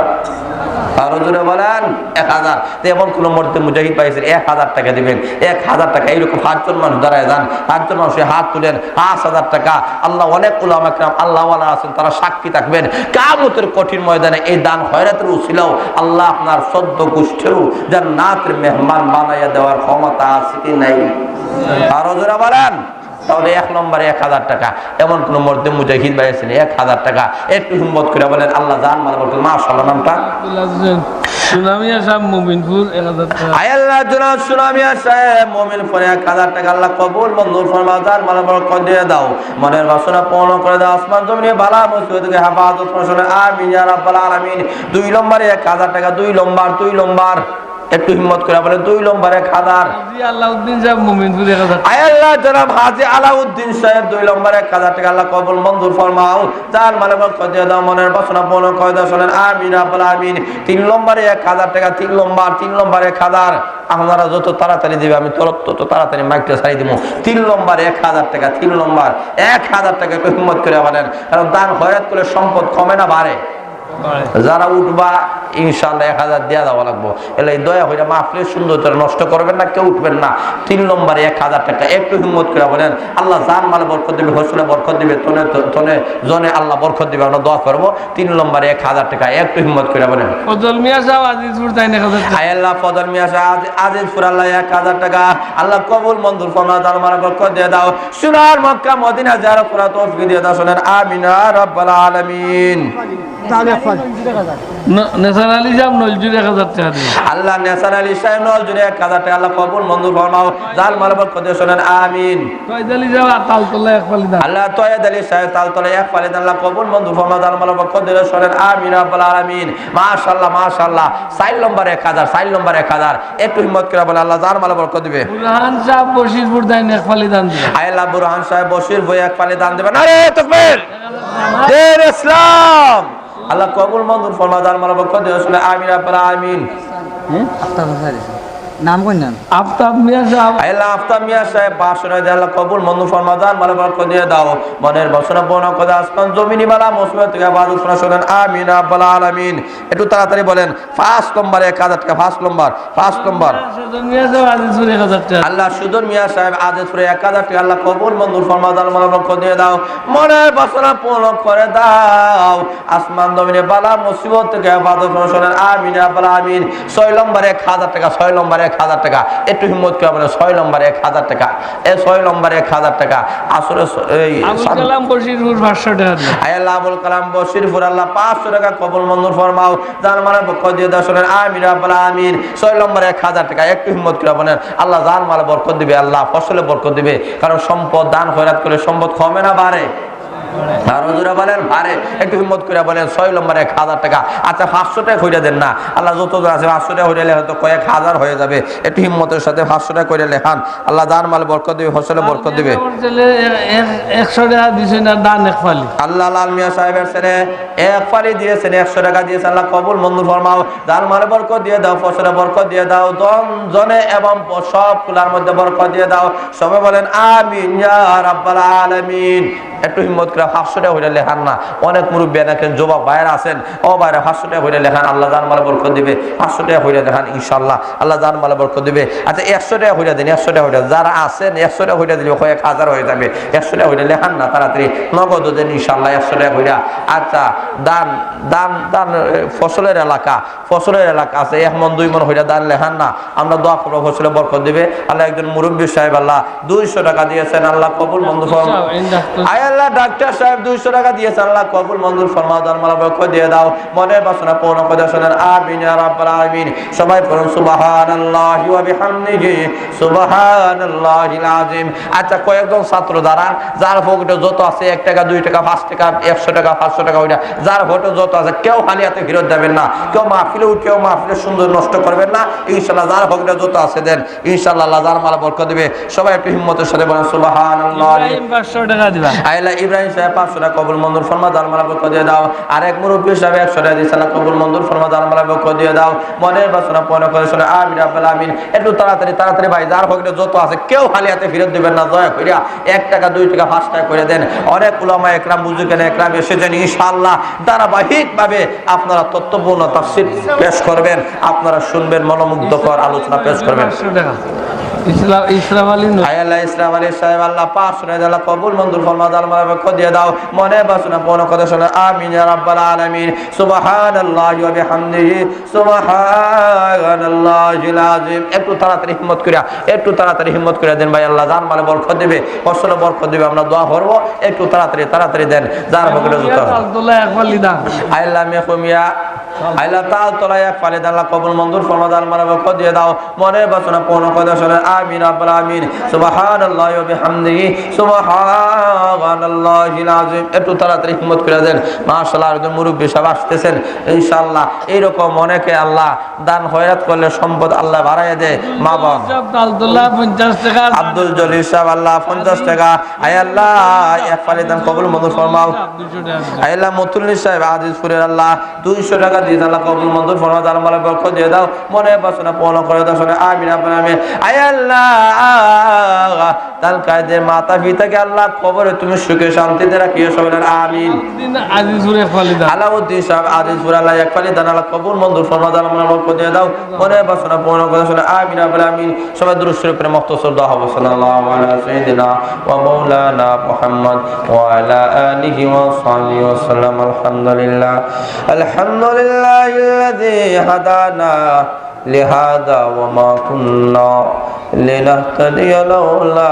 S3: আরো জোরে বলেন 1,000। এমন কোন মধ্যে মুজাহিদ পাইছেন 1,000 টাকা দিবেন, 1,000 টাকা। এইরকম 5 জন মানুষ দাঁড়ায় যান, 5 জন মানুষের হাত তুলেন, 5,000 টাকা। আল্লাহ অনেক উলামা কিরাম আল্লাহওয়ালা আছেন, তারা সাক্ষী থাকবেন কিয়ামতের কঠিন ময়দানে এই দান খয়রাতের উসিলাও আল্লাহ আপনার 14 গোষ্ঠীরও জান্নাতের মেহমান বানাইয়া দেওয়ার ক্ষমতা আছে কি নাই? আরো জোরে বলেন। তাহলে 1 নম্বরে 1,000 টাকা। এমন কোন মধ্যে মুজাহিদ ভাই আছেন 1,000 টাকা। একটু হিম্মত করে বলেন, আল্লাহ জান মাল বরকত। মাশাআল্লাহ। নামটা
S4: সুনামিয়া সাহেব মুমিনপুর 1,000 টাকা।
S3: আল্লাহ জনাব সুনামিয়া সাহেব মুমিনপুর 1,000 টাকা। আল্লাহ কবুল মঞ্জুর ফরমাও, জান মাল বরকত দিয়ে দাও, মনের বাসনা পূর্ণ করে দাও, আসমান জমিনে বালা মুসিবতকে হেফাজত করে। আমিন ইয়া রাব্বাল আলামিন। 2 নম্বরে 1,000 টাকা। 2 নম্বর। একটু হিম্মত করে বলেন, 2 নম্বরে 1,000।
S4: হাজী আলাউদ্দিন সাহেব মুমিনপুর 1,000 টাকা।
S3: আল্লাহ জনাব হাজী আলাউদ্দিন সাহেব 2 নম্বরে 1,000 টাকা। আল্লাহ কবুল মঞ্জুর ফরমাও, জান মালে বরকত দিয়ে দাও, মনের বাসনা পূর্ণ করে দাও। শুনেন আমিন রাব্বাল আলামিন। 3 নম্বরে 1,000 টাকা। 3 নম্বরে 1,000। আপনারা যত তাড়াতাড়ি দিবে আমি তত তাড়াতাড়ি মাইকটা ছাড়িয়ে দিব। 3 নম্বরে 1,000 টাকা। 3 নম্বর 1,000 টাকা। একটু হিম্মত করে বলেন, কারণ দান খয়রাত করলে সম্পদ কমে না বাড়ে? যারা উঠবা ইনশাআল্লাহ 1,000 দেওয়া দেওয়া লাগবো। এলে দয়া হইলে মাহফিলের সুন্দরতা নষ্ট করবেন না, কেউ উঠবেন না। 3 নম্বরে 1,000 টাকা। একটু হিম্মত করে বলেন, আল্লাহ জান মালে বরকত দিবে, ফসলে বরকত দিবে, তনে জনে আল্লাহ বরকত দিবে। আমরা দোয়া করবো। 3 নম্বরে 1,000 টাকা। একটু হিম্মত করে বলেন।
S4: ফজল মিয়া সাহেব আজিজপুর 1,000 টাকা।
S3: আল্লাহ ফজল মিয়া সাহেব আজিজপুর আল্লাহ 1,000 টাকা। আল্লাহ কবুল মঞ্জুর ফরমাও, জান মালে বরকত দিয়ে দাও, সোনার মক্কা মদিনা জিয়ারত করার তৌফিক দিয়ে দাও। শুনেন আমিন ইয়া রাব্বাল আলামিন।
S4: নেসার আলী সাহেব নজরুল 1,000 টাকা দিন।
S3: আল্লাহ নেসার আলী সাহেব নজরুল 1,000 টাকা। আল্লাহ কবুল মঞ্জুর ফরমাও, জান মালে বরকত দিয়ে। শুনেন আমিন।
S4: তয়েদ আলী সাহেব তালতলা 1 পালি দান।
S3: আল্লাহ তয়েদ আলী সাহেব তালতলা 1 পালি দান। আল্লাহ কবুল মঞ্জুর ফরমাও, জান মালে বরকত দিয়ে। শুনেন আমিন রাব্বাল আলামিন। মাশাআল্লাহ মাশাআল্লাহ। 4 নম্বরে 1,000। 4 নম্বরে 1,000। একটু হিম্মত করে বলে, আল্লাহ জান মালে বরকত দিবে।
S4: বুরহান সাহেব বশিরপুর 1 পালি দান দিবেন।
S3: আল্লাহ বুরহান সাহেব বশিরপুর 1 পালি দান দিবেন। আরে তাকবীর, দিন ইসলাম। আল্লাহ কবুল মঞ্জুর ফরমাও, জান মালে বরকত দিয়ে। শুনে আমিন রাব্বাল আলামিন।
S5: নাম কোন নাম?
S4: আফতাব মিয়া সাহেব।
S3: আল্লাহ আফতাব মিয়া সাহেব 500 টাকা। আল্লাহ কবুল মঞ্জুর ফরমাও, জান মালে বরকত দিয়ে দাও, মনের বাসনা পূর্ণ করে দাও, আসমান জমিনি বালা মুসিবত থেকে হেফাজত করে। শুনেন আমিন রাব্বাল আলামিন। একটু তাড়াতাড়ি বলেন। 5 নম্বরে 1,000 টাকা। 5 নম্বর।
S4: সুজন মিয়া সাহেব আজিজপুর 1,000 টাকা।
S3: আল্লাহ সুজন মিয়া সাহেব আজিজপুরে 1,000 টাকা। আল্লাহ কবুল মঞ্জুর ফরমাও, জান মালে বরকত দিয়ে দাও, মনের বাসনা পূর্ণ করে দাও, আসমান জমিনে বালা মুসিবত থেকে হেফাজত করে। শুনেন আমিন রাব্বাল আলামিন। 6 নম্বরে 1,000 টাকা। 6 নম্বরে 1,000 টাকা। একটু হিম্মত করে বলে, 6 নম্বরে 1,000 টাকা। 6 নম্বরে 1,000 টাকা। আসলে
S4: আবুল কালাম বশিরপুর 500 টাকা দিন।
S3: আল্লাহ আবুল কালাম বশিরপুর আল্লাহ 500 টাকা কবুল মঞ্জুর ফরমাও, জান মালে বরকত দিয়ে দাও। শুনেন আমিন রাব্বাল আলামিন। 6 নম্বরে 1,000 টাকা। একটু হিম্মত করে বলেন, আল্লাহ জান মালে বরকত দিবে, আল্লাহ ফসলে বরকত দিবে। কারণ সম্পদ দান খয়রাত করে সম্পদ কমে না বাড়ে? আর হুজুরা বলেন পারে, একটু হিম্মত করে বলেন 6 নম্বরে 1000 টাকা। আচ্ছা 500 টাকা কইরা দেন না, আল্লাহ যত আছে 500 টাকা হইলে হয়তো কয়েক হাজার হয়ে যাবে। একটু হিম্মতের সাথে 500 টাকা কইরা লেখান, আল্লাহ জান মাল বরকত দিবে, ফসলে বরকত দিবে।
S4: 100 টাকা দিছে না দান এক ফালি।
S3: আল্লাহ লাল মিয়া সাহেবের ছেলে এক ফালি দিয়েছেন, 100 টাকা দিয়েছেন, আল্লাহ কবুল মঞ্জুর ফরমাও, জান মালে বরকত দিয়ে দাও, ফসলে বরকত দিয়ে দাও, জনে এবং সব কুলার মধ্যে বরকত দিয়ে দাও। সবাই বলেন আমিন ইয়া রাব্বাল আলামিন। একটু হিম্মত করে 500 টাকা হইলে লেখান না, অনেক মুরব্বী নাকি যুবক ভাইরা আছেন, ও ভাইরা 500 টাকা হইলে লেখান, আল্লাহ জান মালে বরকত দিবে। 500 টাকা হইলে লেখান, ইনশাআল্লাহ আল্লাহ জান মালে বরকত দিবে। আচ্ছা 100 টাকা হইলে দিন, 100 টাকা হইলে যারা আছেন 100 টাকা হইলে দিলে কয়েক হাজার হয়ে যাবে। 100 টাকা হইলে লেখান না, তাড়াতাড়ি নগদ দেন ইনশাআল্লাহ 100 টাকা হইলা। আচ্ছা দান দান দান ফসলের এলাকা আছে, 1 মণ 2 মণ হইলে দান লেখান না, আমরা দোয়া করব ফসলে বরকত দিবে আল্লাহ। একজন মুরব্বী সাহেব আল্লাহ 200 টাকা দিয়েছেন, আল্লাহ কবুল মঞ্জুর ফরমাও। আয় আল্লাহ ডাক্তার সাহেব 200 টাকা দিয়েছেন, আল্লাহ কবুল মঞ্জুর ফরমাও, দান মালা বরকত দিয়ে দাও, মনে বাসনা পূর্ণ করে শোনেন আমিন ইয়া রাব্বাল আলামিন। সবাই পড়ুন সুবহানাল্লাহি ওয়া বিহামদিহি সুবহানাল্লাহিল আযীম। আচ্ছা কয়েকজন ছাত্র দাঁড়ান, যার পকেটে যত আছে 1 টাকা 2 টাকা 5 টাকা 100 টাকা 500 টাকা ওইটা যার পকেটে যত আছে কেউ খালি হাতে ফেরত দেবেন না, কেউ মাহফিলে উঠেও মাহফিলে সুন্দর নষ্ট করবেন না, ইনশাআল্লাহ যার পকেটে যত আছে দেন, ইনশাআল্লাহ আল্লাহ যার মালা বরকত দিবে। সবাই একটু হিম্মতের সাথে বলেন সুবহানাল্লাহি।
S4: 500 টাকা দিবা।
S3: আল্লাহ ইব্রাহিম সাহেব 500 টাকা কবুল মঞ্জুর ফরমা, যার মালা বরকত দিয়ে দাও। আরেক মুরব্বী সাহেব 100 টাকা দিয়েছেন, আল্লাহ কবুল মঞ্জুর ফরমা, যার মালা বরকত দিয়ে দাও, মনের বাসনা পূর্ণ করে শোনে আমিন রাব্বাল আলামিন। একটু তাড়াতাড়ি ভাই, যার পকেটে যত আছে কেউ খালি হাতে ফেরত দিবেন না, দয়া কইরা 1 টাকা 2 টাকা 5 টাকা করে দেন। অনেক উলামা একরাম বুজুর্গান একরাম এসেছেন, ইনশাআল্লাহ ধারাবাহিকভাবে আপনারা তত্ত্বপূর্ণ তাফসীর পেশ করবেন, আপনারা শুনবেন, মনোমুগ্ধকর আলোচনা পেশ করবেন।
S4: ইসলাম আলী
S3: সাহেব আল্লাহ 500 টাকা আল্লাহ কবুল মঞ্জুর ফরমা, দান মালা বরকত দিয়ে দাও, মনে বাসনা পূর্ণ করে শোনে আমিন ইয়া রাব্বাল আলামিন। সুবহানাল্লাহি ওয়া বিহামদিহি সুবহানাল্লাহিল আযীম। একটু তাড়াতাড়ি হিম্মত করে দেন ভাই, আল্লাহ জান মালে বরকত দিবে, ফসলে বরকত দিবে, আমরা দোয়া করব, একটু তাড়াতাড়ি দেন, যার পকেটে যত আছে।
S4: আব্দুল্লাহ একবার লিদা
S3: আল্লাহ মেখুমিয়া আল্লাহ তাআলা তোলা এক ফালে আল্লাহ কবুল মঞ্জুর ফরমা, দান মালা বরকত দিয়ে দাও, মনে বাসনা পূর্ণ করে শোনে আমিন রাব্বাল আলামিন। সুবহানাল্লাহি ওয়া বিহামদিহি সুবহানাল্লাহিল আযীম। একটু তাড়াতাড়ি হিম্মত করে দেন, মাশাআল্লাহ একজন মুরব্বী সাহেব আসতেছেন, ইনশাআল্লাহ এইরকম অনেকে আল্লাহ দান খয়রাত করলে সম্পদ আল্লাহ বাড়ায় দেয়। মা বাবা
S4: আব্দুল্লাহ 50 টাকা,
S3: আব্দুল জলিল সাহেব আল্লাহ 50 টাকা, আয় আল্লাহ এক ফালে দান কবুল মঞ্জুর ফরমাও। আয় আল্লাহ মতুল্লি সাহেব আজিজপুরের আল্লাহ 200 টাকা দিয়ে আল্লাহ কবুল মঞ্জুর ফরমা, দান মালা বরকত দিয়ে দাও, মনে বাসনা পূর্ণ করে দাও, শুনে আমিন রাব্বাল আলামিন। আয় আল্লাহ তাল কায়দে মাতা পিতাকে আল্লাহ কবরে তুমি সুখে শান্তিতে রাখিও, সবাই আমিন।
S4: আজিজপুর এক ফালি দান,
S3: আলাউদ্দিন সাহেব আজিজপুর আল্লাহ এক ফালি দান আল্লাহ কবুল মঞ্জুর ফরমা, দান মালা বরকত দিয়ে দাও, মনে বাসনা পূর্ণ করে শুনে আমিন রাব্বাল আলামিন। সবাই দুরূদ শরীফের মুখতাসর দোয়া হবে, সাল্লাল্লাহু আলা সাইয়্যিদিনা ওয়া মাওলানা মুহাম্মদ ওয়া আলা আলিহি ওয়া সাহবিহি ওয়া সাল্লাম। আলহামদুলিল্লাহিল্লাযী হাদানা লিহাদা ওয়া মা কুন্না লিনাহতাদিয়া লাউলা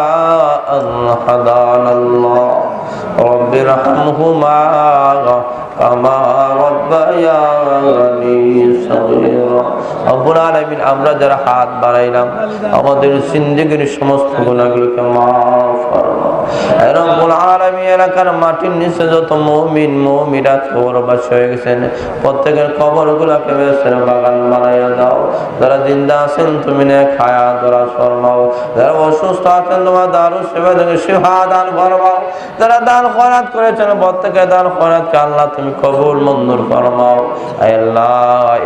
S3: আন হাদানাল্লাহ। রব্বিরহামহুমা কামা রাব্বায়ানি সগীরা। রব্বুল আলামিন, আমরা যারা হাত বাড়াইলাম আমাদের জিন্দেগীর সমস্ত গুনাহগুলোকে মাফ করো। হে রব্বুল আলামিন, এলাকার মাটির নিচে যত মুমিন মুমিনাত কবরবাসী হয়ে গেছেন প্রত্যেকের কবরগুলোকে বেহেশতের বাগান বানাইয়া দাও। যারা জিন্দা আছেন তুমি নেক হায়াত দান ফরমাও, যারা অসুস্থ আছেন তোমার দারুস সেবা থেকে শিফা দান ফরমাও, যারা দান খয়রাত করেছেন প্রত্যেকের দান খয়রাতকে আল্লাহ তুমি কবুল মঞ্জুর ফরমাও। আয় আল্লাহ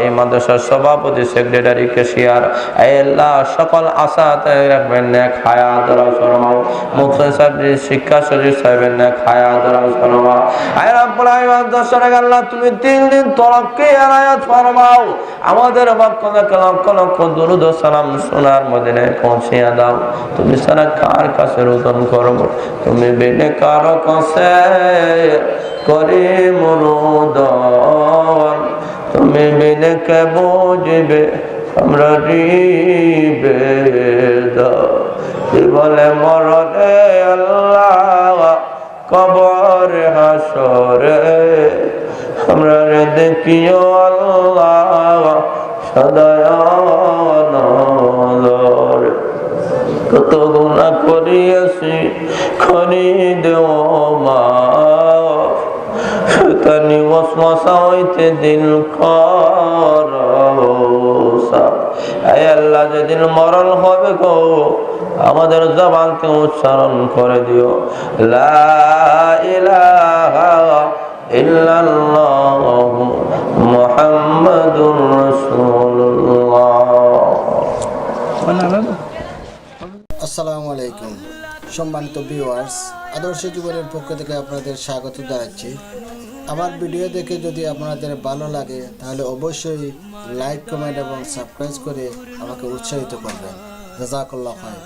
S3: এই মাদ্রাসার সভাপতি সেক্রেটারি কেশিয়ার আয় আল্লাহ সকল আশাতে রাখবেন, নেক হায়াত দান ফরমাও। মুফতি সাহেব শিক্ষা সচিব সাহেবের নেক হায়াত দান ফরমাও। আয় রব্বুল আলামিন দর্শক আল্লাহ তুমি 3 দিন তরক্কি আয়াত ফরমাও। আমাদের পক্ষ থেকে লক্ষ লক্ষ দরুদ ও সালাম সোনার মদিনায় পৌঁছিয়া দাও। তুমি সারা কার কাছে রোদন করব, তুমি বিনে কারো কাছে করে মরুদন, তুমি বিনে কে বুঝবে আমরা রিবে বলে মরণে আল্লাহ কবর হাসরে আমরা দেখিও আল্লাহ সদয় নজরে। কত গুনাহ করিয়াছি খনি দেও মা শয়তানি ওয়াসওয়াসা হইতে দিল খরসা। হে আল্লাহ, যেদিন মরণ হবে গো, আমাদের জবানকে উচ্চারণ করে দিও লা ইলাহা ইল্লাল্লাহু মুহাম্মাদুর রাসূলুল্লাহ।
S5: আসসালামু আলাইকুম সম্মানিত ভিউয়ার্স, আদর্শ জীবনের পক্ষ থেকে আপনাদের স্বাগত জানাচ্ছি। আমার ভিডিও দেখে যদি আপনাদের ভালো লাগে তাহলে অবশ্যই লাইক, কমেন্ট এবং সাবস্ক্রাইব করে আমাকে উৎসাহিত করবেন। জাযাকাল্লাহু খাইর।